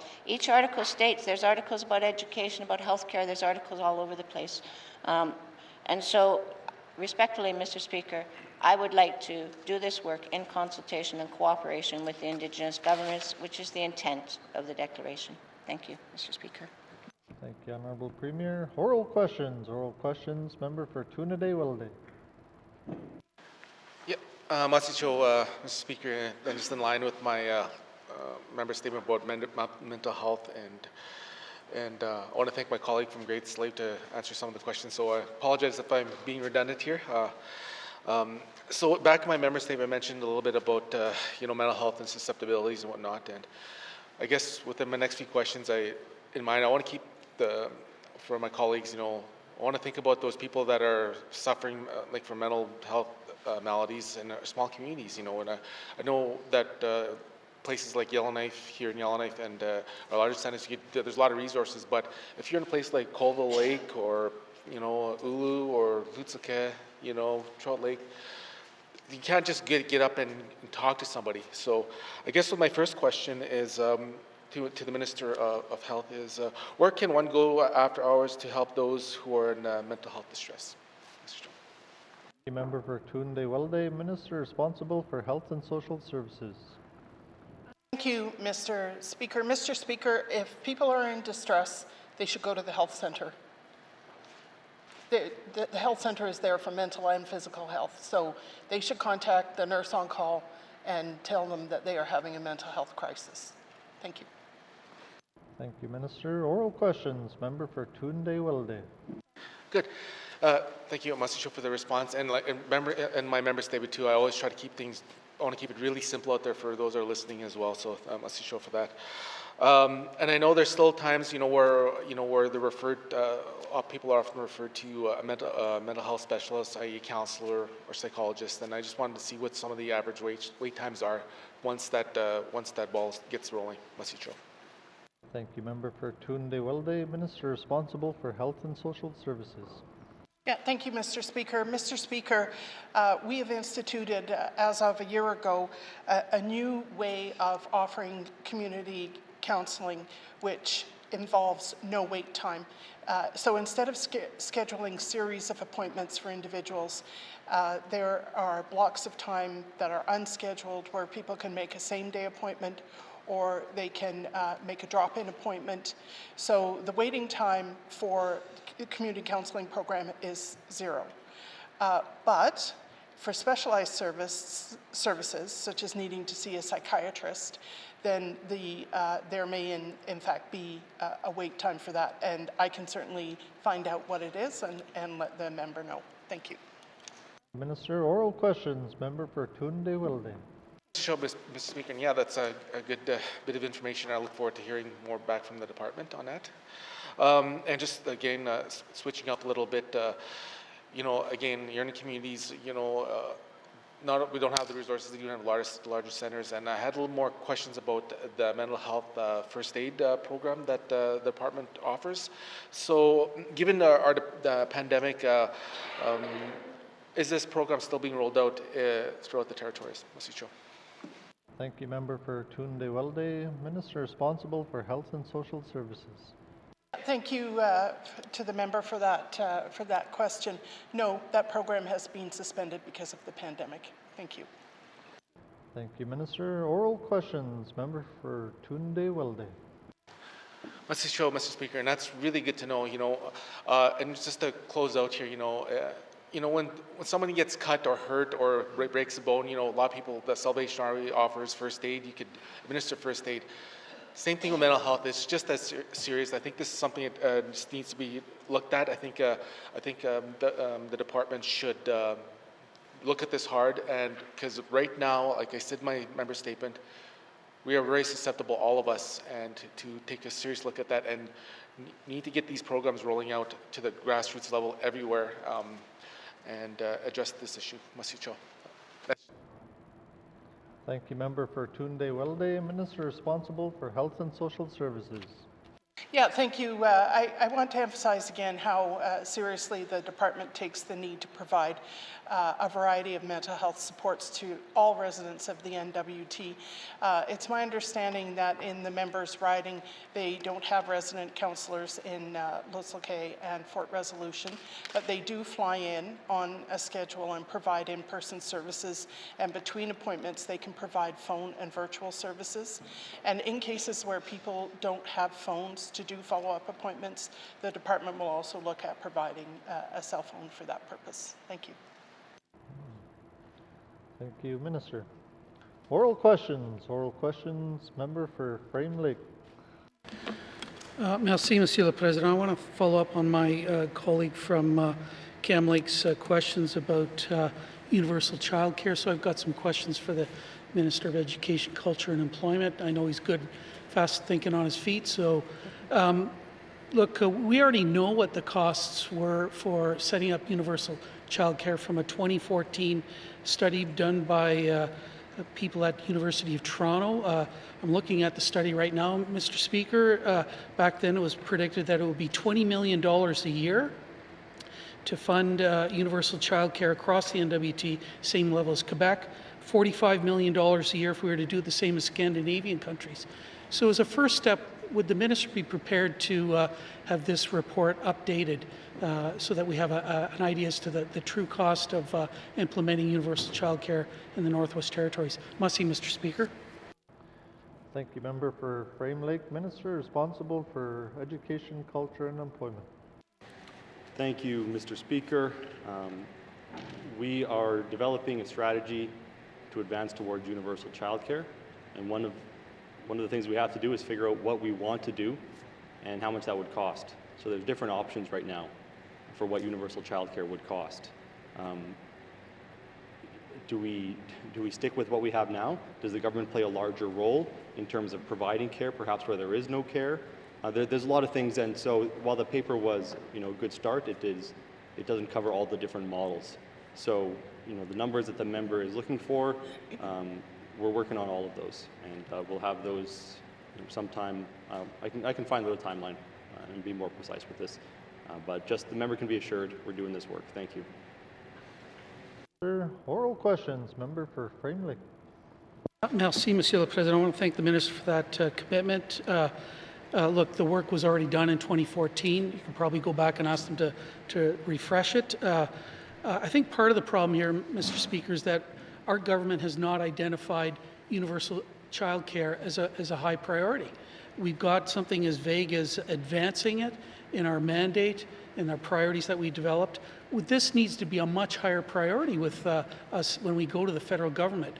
states, there's articles about education, about healthcare, there's articles all over the place. And so, respectfully, Mr. Speaker, I would like to do this work in consultation and cooperation with the Indigenous governments, which is the intent of the declaration. Thank you, Mr. Speaker. Thank you, Honourable Premier. Oral questions. Oral questions. Member for Toonaday Wilde. Yeah, Masicho, Mr. Speaker, and just in line with my member statement about mental health, and I want to thank my colleague from Great Slave to answer some of the questions. So I apologize if I'm being redundant here. So back in my member statement, I mentioned a little bit about mental health and susceptibilities and whatnot. And I guess within my next few questions, I want to keep for my colleagues, I want to think about those people that are suffering like from mental health maladies in small communities. And I know that places like Yellowknife here in Yellowknife and our larger centers, there's a lot of resources. But if you're in a place like Colville Lake or Ulu or Lutsuke, Trout Lake, you can't just get up and talk to somebody. So I guess what my first question is to the Minister of Health is, where can one go after hours to help those who are in mental health distress? Member for Toonaday Wilde, Minister responsible for Health and Social Services. Thank you, Mr. Speaker. Mr. Speaker, if people are in distress, they should go to the health center. The health center is there for mental and physical health, so they should contact the nurse on call and tell them that they are having a mental health crisis. Thank you. Thank you, Minister. Oral questions. Member for Toonaday Wilde. Good. Thank you, Masicho, for the response. And in my member statement too, I always try to keep things, I want to keep it really simple out there for those that are listening as well. So Masicho for that. And I know there's still times, where they're referred, people are often referred to a mental health specialist, i.e. counselor or psychologist. And I just wanted to see what some of the average wait times are once that ball gets rolling. Masicho. Thank you, Member for Toonaday Wilde, Minister responsible for Health and Social Services. Yeah, thank you, Mr. Speaker. Mr. Speaker, we have instituted, as of a year ago, a new way of offering community counseling, which involves no wait time. So instead of scheduling series of appointments for individuals, there are blocks of time that are unscheduled where people can make a same-day appointment or they can make a drop-in appointment. So the waiting time for the community counseling program is 0. But for specialized services, such as needing to see a psychiatrist, then there may in fact be a wait time for that. And I can certainly find out what it is and let the member know. Thank you. Minister, oral questions. Member for Toonaday Wilde. Sure, Mr. Speaker, and yeah, that's a good bit of information. I look forward to hearing more back from the department on that. And just again, switching up a little bit, again, you're in communities, we don't have the resources, we don't have larger centers, and I had a little more questions about the mental health first aid program that the department offers. So, given the pandemic, is this program still being rolled out throughout the territories? Masicho. Thank you, Member for Toonaday Wilde, Minister responsible for Health and Social Services. Thank you to the member for that question. No, that program has been suspended because of the pandemic. Thank you. Thank you, Minister. Oral questions. Member for Toonaday Wilde. Mr. Speaker, and that's really good to know. And just to close out here, when somebody gets cut or hurt or breaks a bone, a lot of people, the Salvation Army offers first aid. You could administer first aid. Same thing with mental health. It's just as serious. I think this is something that just needs to be looked at. I think the department should look at this hard, and because right now, like I said in my member statement, we are very susceptible, all of us, and to take a serious look at that and need to get these programs rolling out to the grassroots level everywhere and address this issue. Masicho. Thank you, Member for Toonaday Wilde, Minister responsible for Health and Social Services. Yeah, thank you. I want to emphasize again how seriously the department takes the need to provide a variety of mental health supports to all residents of the NWT. It's my understanding that in the members' riding, they don't have resident councillors in Lizlake and Fort Resolution, but they do fly in on a schedule and provide in-person services, and between appointments, they can provide phone and virtual services. And in cases where people don't have phones to do follow-up appointments, the department will also look at providing a cell phone for that purpose. Thank you. Thank you, Minister. Oral questions. Oral questions. Member for Frame Lake. Merci, Monsieur le Président. I want to follow up on my colleague from Cam Lake's questions about universal childcare. So I've got some questions for the Minister of Education, Culture and Employment. I know he's good, fast thinking on his feet. So look, we already know what the costs were for setting up universal childcare from a 2014 study done by people at University of Toronto. I'm looking at the study right now, Mr. Speaker. Back then it was predicted that it would be $20 million a year to fund universal childcare across the NWT, same level as Quebec, $45 million a year if we were to do the same as Scandinavian countries. So as a first step, would the minister be prepared to have this report updated so that we have an idea as to the true cost of implementing universal childcare in the Northwest Territories? Merci, Mr. Speaker. Thank you, Member for Frame Lake. Minister responsible for Education, Culture and Employment. Thank you, Mr. Speaker. We are developing a strategy to advance towards universal childcare, and one of the things we have to do is figure out what we want to do and how much that would cost. So there's different options right now for what universal childcare would cost. Do we stick with what we have now? Does the government play a larger role in terms of providing care, perhaps where there is no care? There's a lot of things, and so while the paper was, a good start, it doesn't cover all the different models. So, the numbers that the member is looking for, we're working on all of those, and we'll have those sometime. I can find a little timeline and be more precise with this, but just the member can be assured we're doing this work. Thank you. Oral questions. Member for Frame Lake. Merci, Monsieur le Président. I want to thank the minister for that commitment. Look, the work was already done in 2014. You can probably go back and ask them to refresh it. I think part of the problem here, Mr. Speaker, is that our government has not identified universal childcare as a high priority. We've got something as vague as advancing it in our mandate and our priorities that we developed. This needs to be a much higher priority with us when we go to the federal government.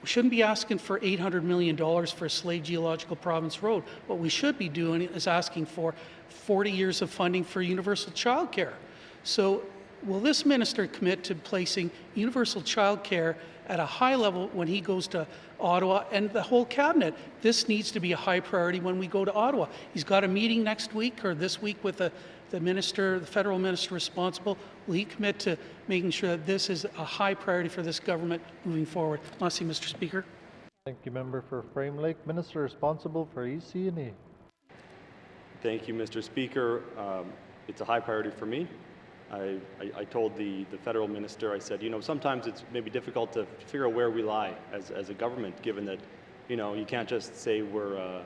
We shouldn't be asking for $800 million for Slade Geological Province Road. What we should be doing is asking for 40 years of funding for universal childcare. So will this minister commit to placing universal childcare at a high level when he goes to Ottawa, and the whole cabinet? This needs to be a high priority when we go to Ottawa. He's got a meeting next week or this week with the minister, the federal minister responsible. Will he commit to making sure that this is a high priority for this government moving forward? Merci, Mr. Speaker. Thank you, Member for Frame Lake. Minister responsible for EC&E. Thank you, Mr. Speaker. It's a high priority for me. I told the federal minister, I said, sometimes it's maybe difficult to figure out where we lie as a government, given that, you can't just say we're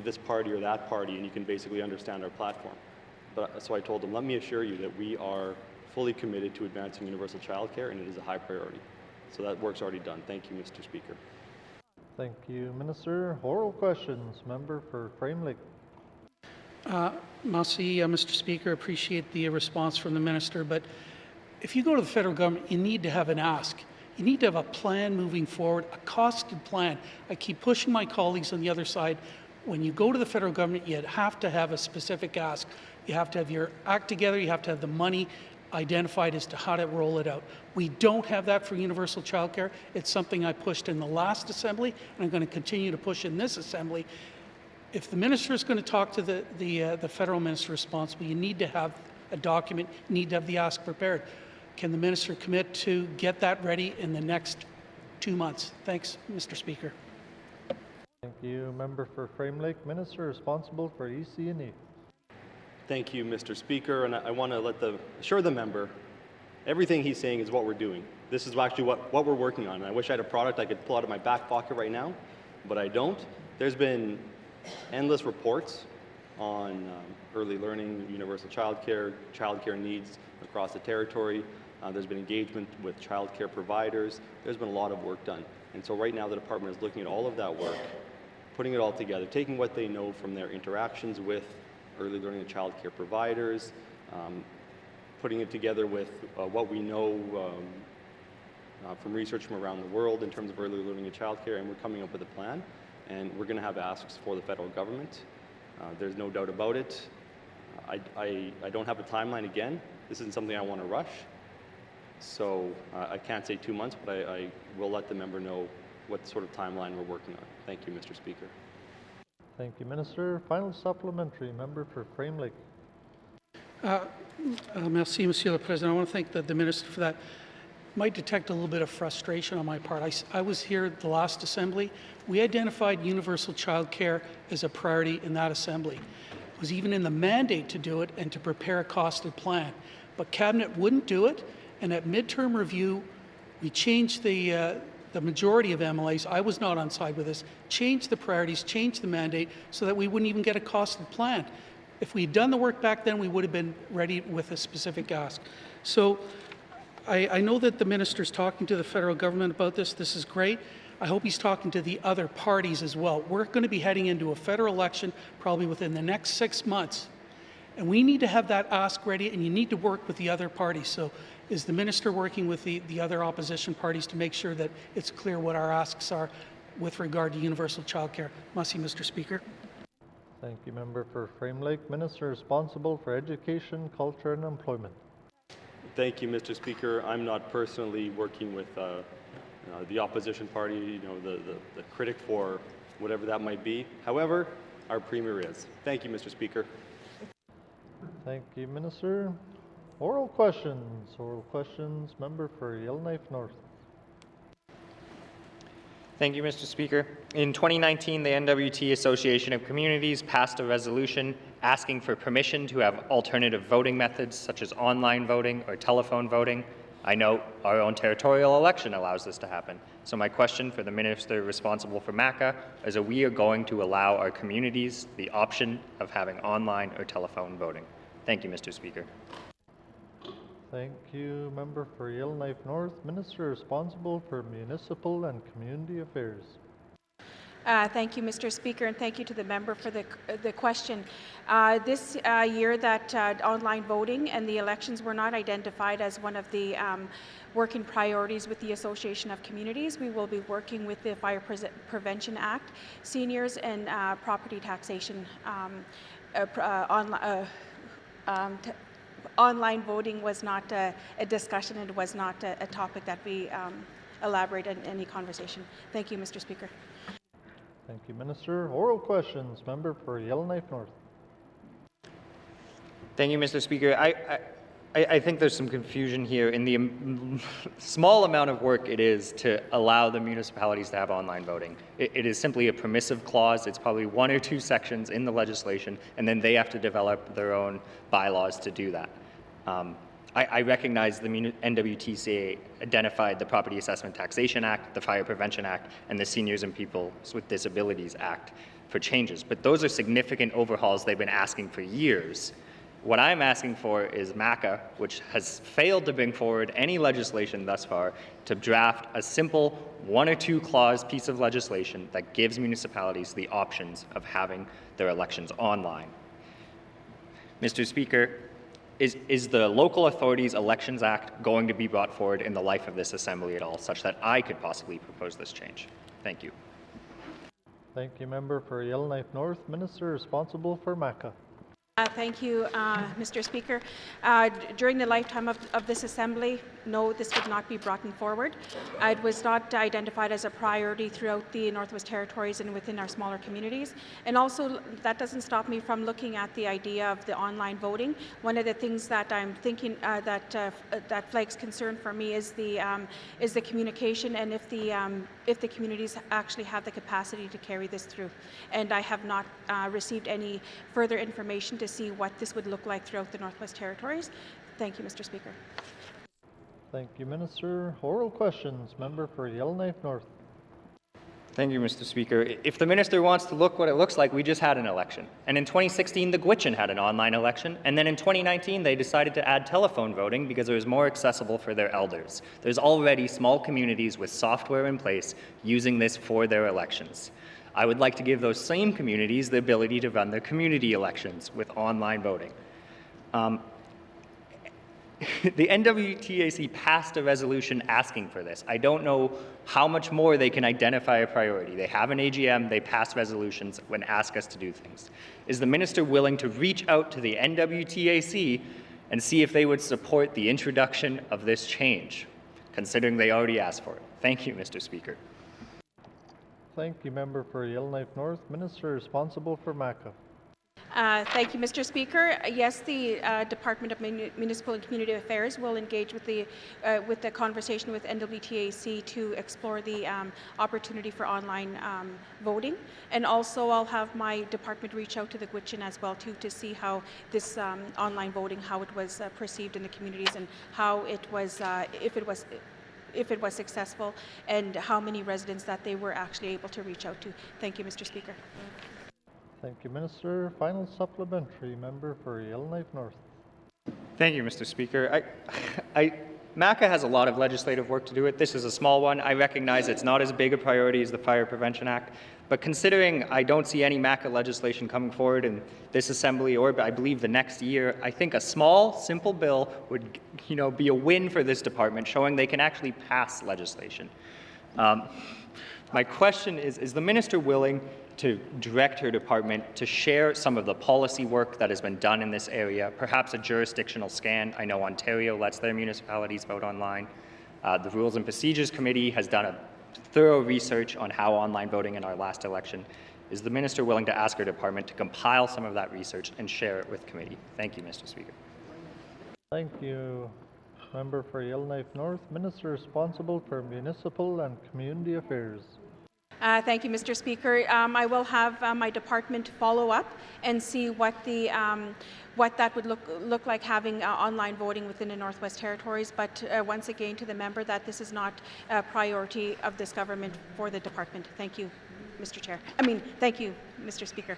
this party or that party and you can basically understand our platform. So I told him, let me assure you that we are fully committed to advancing universal childcare, and it is a high priority. So that work's already done. Thank you, Mr. Speaker. Thank you, Minister. Oral questions. Member for Frame Lake. Merci, Mr. Speaker. Appreciate the response from the minister. But if you go to the federal government, you need to have an ask. You need to have a plan moving forward, a costed plan. I keep pushing my colleagues on the other side. When you go to the federal government, you have to have a specific ask. You have to have your act together. You have to have the money identified as to how to roll it out. We don't have that for universal childcare. It's something I pushed in the last assembly, and I'm going to continue to push in this assembly. If the minister is going to talk to the federal minister responsible, you need to have a document, you need to have the ask prepared. Can the minister commit to get that ready in the next 2 months? Thanks, Mr. Speaker. Thank you. Member for Frame Lake, Minister responsible for EC&E. Thank you, Mr. Speaker, and I want to assure the member, everything he's saying is what we're doing. This is actually what we're working on. And I wish I had a product I could pull out of my back pocket right now, but I don't. There's been endless reports on early learning, universal childcare needs across the territory. There's been engagement with childcare providers. There's been a lot of work done. And so right now the department is looking at all of that work, putting it all together, taking what they know from their interactions with early learning and childcare providers, putting it together with what we know from research from around the world in terms of early learning and childcare, and we're coming up with a plan. And we're going to have asks for the federal government. There's no doubt about it. I don't have a timeline again. This isn't something I want to rush. So I can't say 2 months, but I will let the member know what sort of timeline we're working on. Thank you, Mr. Speaker. Thank you, Minister. Final supplementary, member for Frame Lake. Merci, Monsieur le Président. I want to thank the Minister for that. Might detect a little bit of frustration on my part. I was here at the last Assembly. We identified universal childcare as a priority in that Assembly. It was even in the mandate to do it and to prepare a costed plan. But Cabinet wouldn't do it, and at midterm review, we changed the majority of MLAs, I was not on side with this, changed the priorities, changed the mandate so that we wouldn't even get a costed plan. If we had done the work back then, we would have been ready with a specific ask. So I know that the Minister's talking to the federal government about this. This is great. I hope he's talking to the other parties as well. We're going to be heading into a federal election probably within the next 6 months. And we need to have that ask ready, and you need to work with the other parties. So is the Minister working with the other opposition parties to make sure that it's clear what our asks are with regard to universal childcare? Merci, Mr. Speaker. Thank you, member for Frame Lake. Minister responsible for education, culture, and employment. Thank you, Mr. Speaker. I'm not personally working with the opposition party, the critic for whatever that might be. However, our Premier is. Thank you, Mr. Speaker. Thank you, Minister. Oral questions. Oral questions. Member for Yellowknife North. Thank you, Mr. Speaker. In 2019, the NWT Association of Communities passed a resolution asking for permission to have alternative voting methods such as online voting or telephone voting. I note our own territorial election allows this to happen. So my question for the Minister responsible for MACA is that we are going to allow our communities the option of having online or telephone voting. Thank you, Mr. Speaker. Thank you, member for Yellowknife North. Minister responsible for municipal and community affairs. Thank you, Mr. Speaker, and thank you to the member for the question. This year that online voting and the elections were not identified as one of the working priorities with the Association of Communities. We will be working with the Fire Prevention Act, seniors, and property taxation. Online voting was not a discussion, and it was not a topic that we elaborate in any conversation. Thank you, Mr. Speaker. Thank you, Minister. Oral questions. Member for Yellowknife North. Thank you, Mr. Speaker. I think there's some confusion here in the small amount of work it is to allow the municipalities to have online voting. It is simply a permissive clause. It's probably 1 or 2 sections in the legislation, and then they have to develop their own bylaws to do that. I recognize the NWTCA identified the Property Assessment Taxation Act, the Fire Prevention Act, and the Seniors and People with Disabilities Act for changes, but those are significant overhauls they've been asking for years. What I'm asking for is MACA, which has failed to bring forward any legislation thus far, to draft a simple 1 or 2 clause piece of legislation that gives municipalities the options of having their elections online. Mr. Speaker, is the Local Authorities Elections Act going to be brought forward in the life of this Assembly at all, such that I could possibly propose this change? Thank you. Thank you, member for Yellowknife North. Minister responsible for MACA. Thank you, Mr. Speaker. During the lifetime of this Assembly, no, this would not be brought forward. It was not identified as a priority throughout the Northwest Territories and within our smaller communities. And also, that doesn't stop me from looking at the idea of the online voting. One of the things that I'm thinking that flags concern for me is the communication, and if the if the communities actually have the capacity to carry this through. And I have not received any further information to see what this would look like throughout the Northwest Territories. Thank you, Mr. Speaker. Thank you, Minister. Oral questions. Member for Yellowknife North. Thank you, Mr. Speaker. If the minister wants to look what it looks like, we just had an election. And in 2016, the Gwich'in had an online election. And then in 2019, they decided to add telephone voting because it was more accessible for their elders. There's already small communities with software in place using this for their elections. I would like to give those same communities the ability to run their community elections with online voting. The NWTAC passed a resolution asking for this. I don't know how much more they can identify a priority. They have an AGM, they pass resolutions when asked us to do things. Is the minister willing to reach out to the NWTAC and see if they would support the introduction of this change, considering they already asked for it? Thank you, Mr. Speaker. Thank you, Member for Yellowknife North. Minister responsible for MACA. Thank you, Mr. Speaker. Yes, the Department of Municipal and Community Affairs will engage with the conversation with NWTAC to explore the opportunity for online voting, and also I'll have my department reach out to the Gwich'in as well too to see how this online voting, how it was perceived in the communities, and how it was, if it was successful, and how many residents that they were actually able to reach out to. Thank you, Mr. Speaker. Thank you, Minister. Final supplementary. Member for Yellowknife North. Thank you, Mr. Speaker. MACA has a lot of legislative work to do it. This is a small one. I recognize it's not as big a priority as the Fire Prevention Act, but considering I don't see any MACA legislation coming forward in this assembly or I believe the next year, I think a small, simple bill would, be a win for this department, showing they can actually pass legislation. My question is the minister willing to direct her department to share some of the policy work that has been done in this area, perhaps a jurisdictional scan? I know Ontario lets their municipalities vote online. The Rules and Procedures Committee has done a thorough research on how online voting in our last election. Is the minister willing to ask her department to compile some of that research and share it with committee? Thank you, Mr. Speaker. Thank you. Member for Yellowknife North. Minister responsible for Municipal and Community Affairs. Thank you, Mr. Speaker. I will have my department follow up and see what that would look like having online voting within the Northwest Territories. But once again, to the member, that this is not a priority of this government for the department. Thank you, Mr. Chair. Thank you, Mr. Speaker.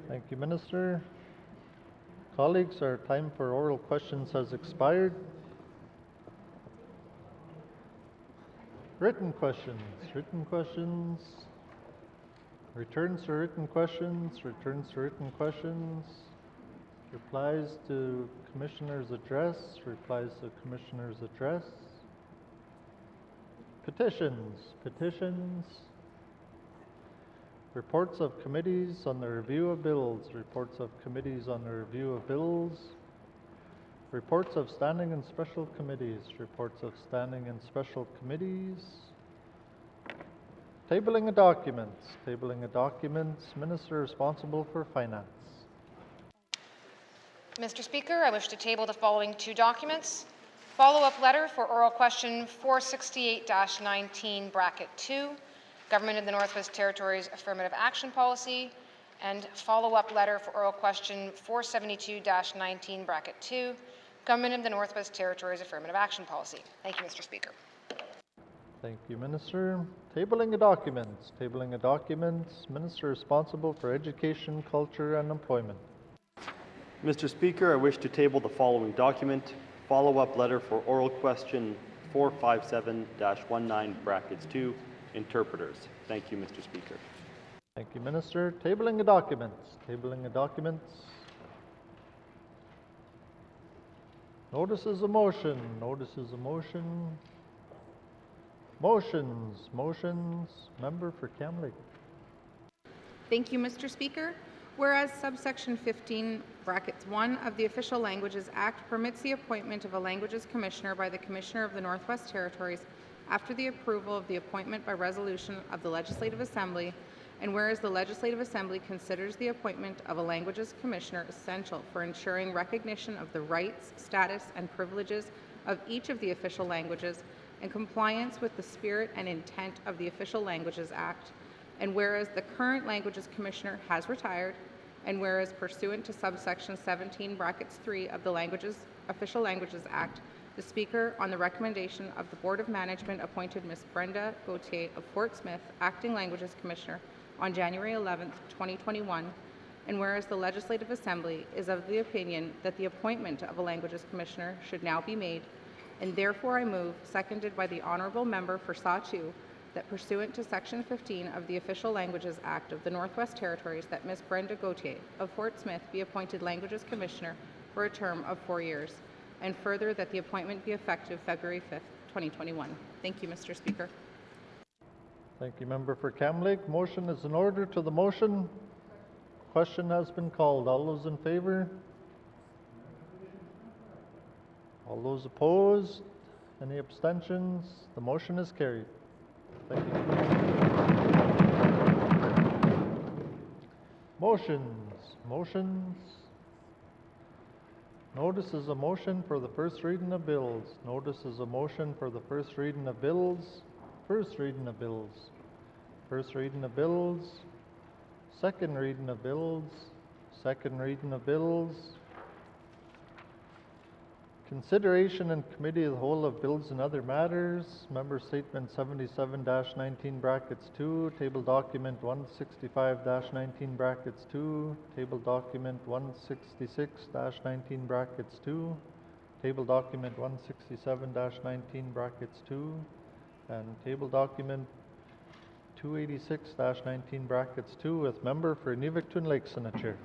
Thank you, Minister. Colleagues, our time for oral questions has expired. Written questions. Returns to written questions. Replies to Commissioner's address. Petitions. Reports of committees on the review of bills. Reports of standing and special committees. Tabling of documents. Minister responsible for finance. Mr. Speaker, I wish to table the following two documents. Follow-up letter for oral question 468-19, bracket 2, Government of the Northwest Territories Affirmative Action Policy, and follow-up letter for oral question 472-19, bracket 2, Government of the Northwest Territories Affirmative Action Policy. Thank you, Mr. Speaker. Thank you, Minister. Tabling of documents. Minister responsible for Education, Culture and Employment. Mr. Speaker, I wish to table the following document, follow-up letter for oral question 457-19, brackets 2, interpreters. Thank you, Mr. Speaker. Thank you, Minister. Tabling of documents. Notices of motion. Motions. Member for Kamloops. Thank you, Mr. Speaker. Whereas subsection 15, brackets 1 of the Official Languages Act permits the appointment of a Languages Commissioner by the Commissioner of the Northwest Territories after the approval of the appointment by resolution of the Legislative Assembly, and whereas the Legislative Assembly considers the appointment of a Languages Commissioner essential for ensuring recognition of the rights, status, and privileges of each of the official languages, in compliance with the spirit and intent of the Official Languages Act, and whereas the current Languages Commissioner has retired, and whereas pursuant to subsection 17(3) of the Official Languages Act, the Speaker, on the recommendation of the Board of Management, appointed Ms. Brenda Gauthier of Fort Smith Acting Languages Commissioner on January 11th, 2021, and whereas the Legislative Assembly is of the opinion that the appointment of a Languages Commissioner should now be made, and therefore I move, seconded by the Honourable Member for Saw-2, that pursuant to Section 15 of the Official Languages Act of the Northwest Territories, that Ms. Brenda Gauthier of Fort Smith be appointed Languages Commissioner for a term of 4 years, and further that the appointment be effective February 5th, 2021. Thank you, Mr. Speaker. Thank you, Member for Cam Lake. Motion is in order. To the motion, question has been called. All those in favor? All those opposed? Any abstentions? The motion is carried. Thank you. Motions. Notice is a motion for the first reading of bills. Notice is a motion for the first reading of bills. First reading of bills. First reading of bills. Second reading of bills. Second reading of bills. Consideration in Committee of the Whole of Bills and Other Matters. Member Statement 77-19 brackets 2, Table Document 165-19 brackets 2, Table Document 166-19 brackets 2, Table Document 167-19 brackets 2, and Table Document 286-19 brackets 2 with Member for Inuvik Twin Lakes signature.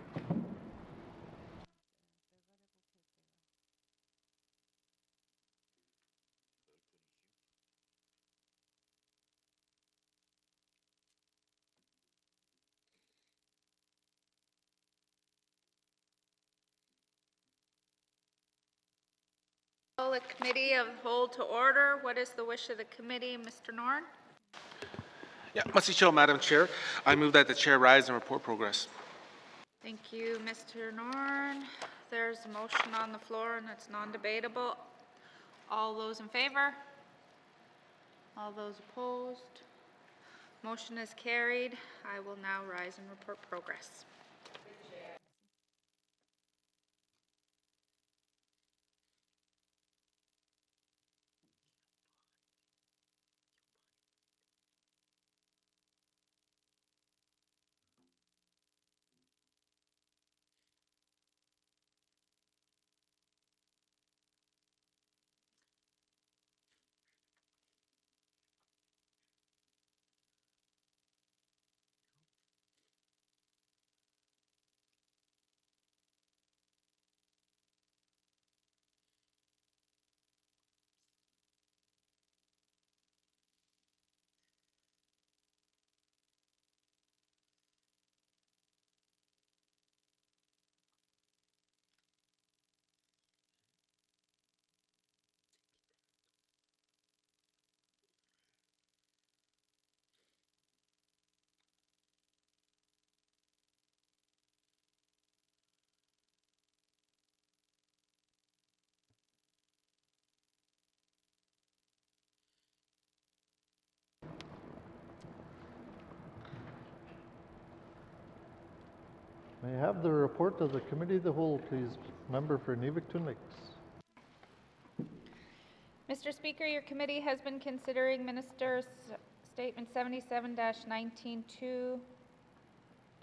Call the Committee of the Whole to order. What is the wish of the committee, Mr. Norn? Yeah, Madam Chair, I move that the Chair rise and report progress. Thank you, Mr. Norn. There's a motion on the floor and it's non-debatable. All those in favor? All those opposed? Motion is carried. I will now rise and report progress. May I have the report of the Committee of the Whole, please? Member for Inuvik Twin Lakes. Mr. Speaker, your committee has been considering Minister's Statement 77-19-2,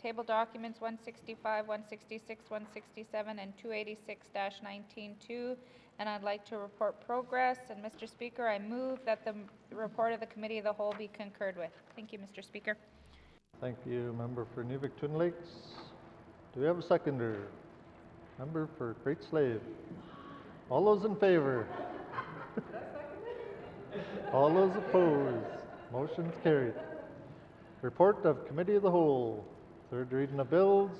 Table Documents 165, 166, 167, and 286-19-2, and I'd like to report progress. And Mr. Speaker, I move that the report of the Committee of the Whole be concurred with. Thank you, Mr. Speaker. Thank you, Member for Inuvik Twin Lakes. Do we have a seconder? Member for Great Slave. All those in favor? All those opposed? Motion's carried. Report of Committee of the Whole. Third reading of bills.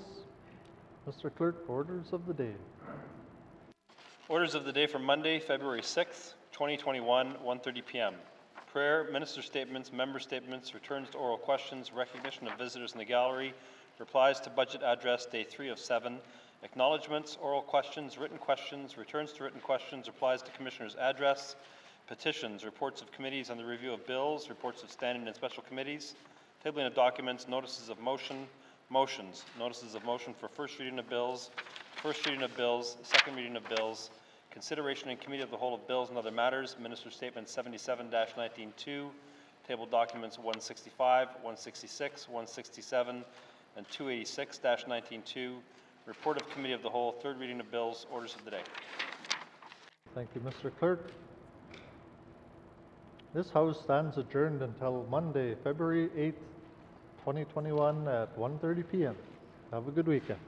Mr. Clerk, orders of the day. Orders of the day for Monday, February 6th, 2021, 1:30 p.m. Prayer, minister statements, member statements, returns to oral questions, recognition of visitors in the gallery, replies to budget address, day 3 of 7, acknowledgements, oral questions, returns to written questions, replies to commissioner's address, Petitions, reports of committees on the review of bills, reports of standing and special committees, tabling of documents, notices of motion, motions, notices of motion for first reading of bills, second reading of bills, consideration in committee of the whole of bills and other matters, Minister Statement 77-19-2, table documents 165, 166, 167, and 286-19-2, report of committee of the whole, third reading of bills, orders of the day. Thank you, Mr. Clerk. This House stands adjourned until Monday, February 8th, 2021 at 1:30 p.m. Have a good weekend.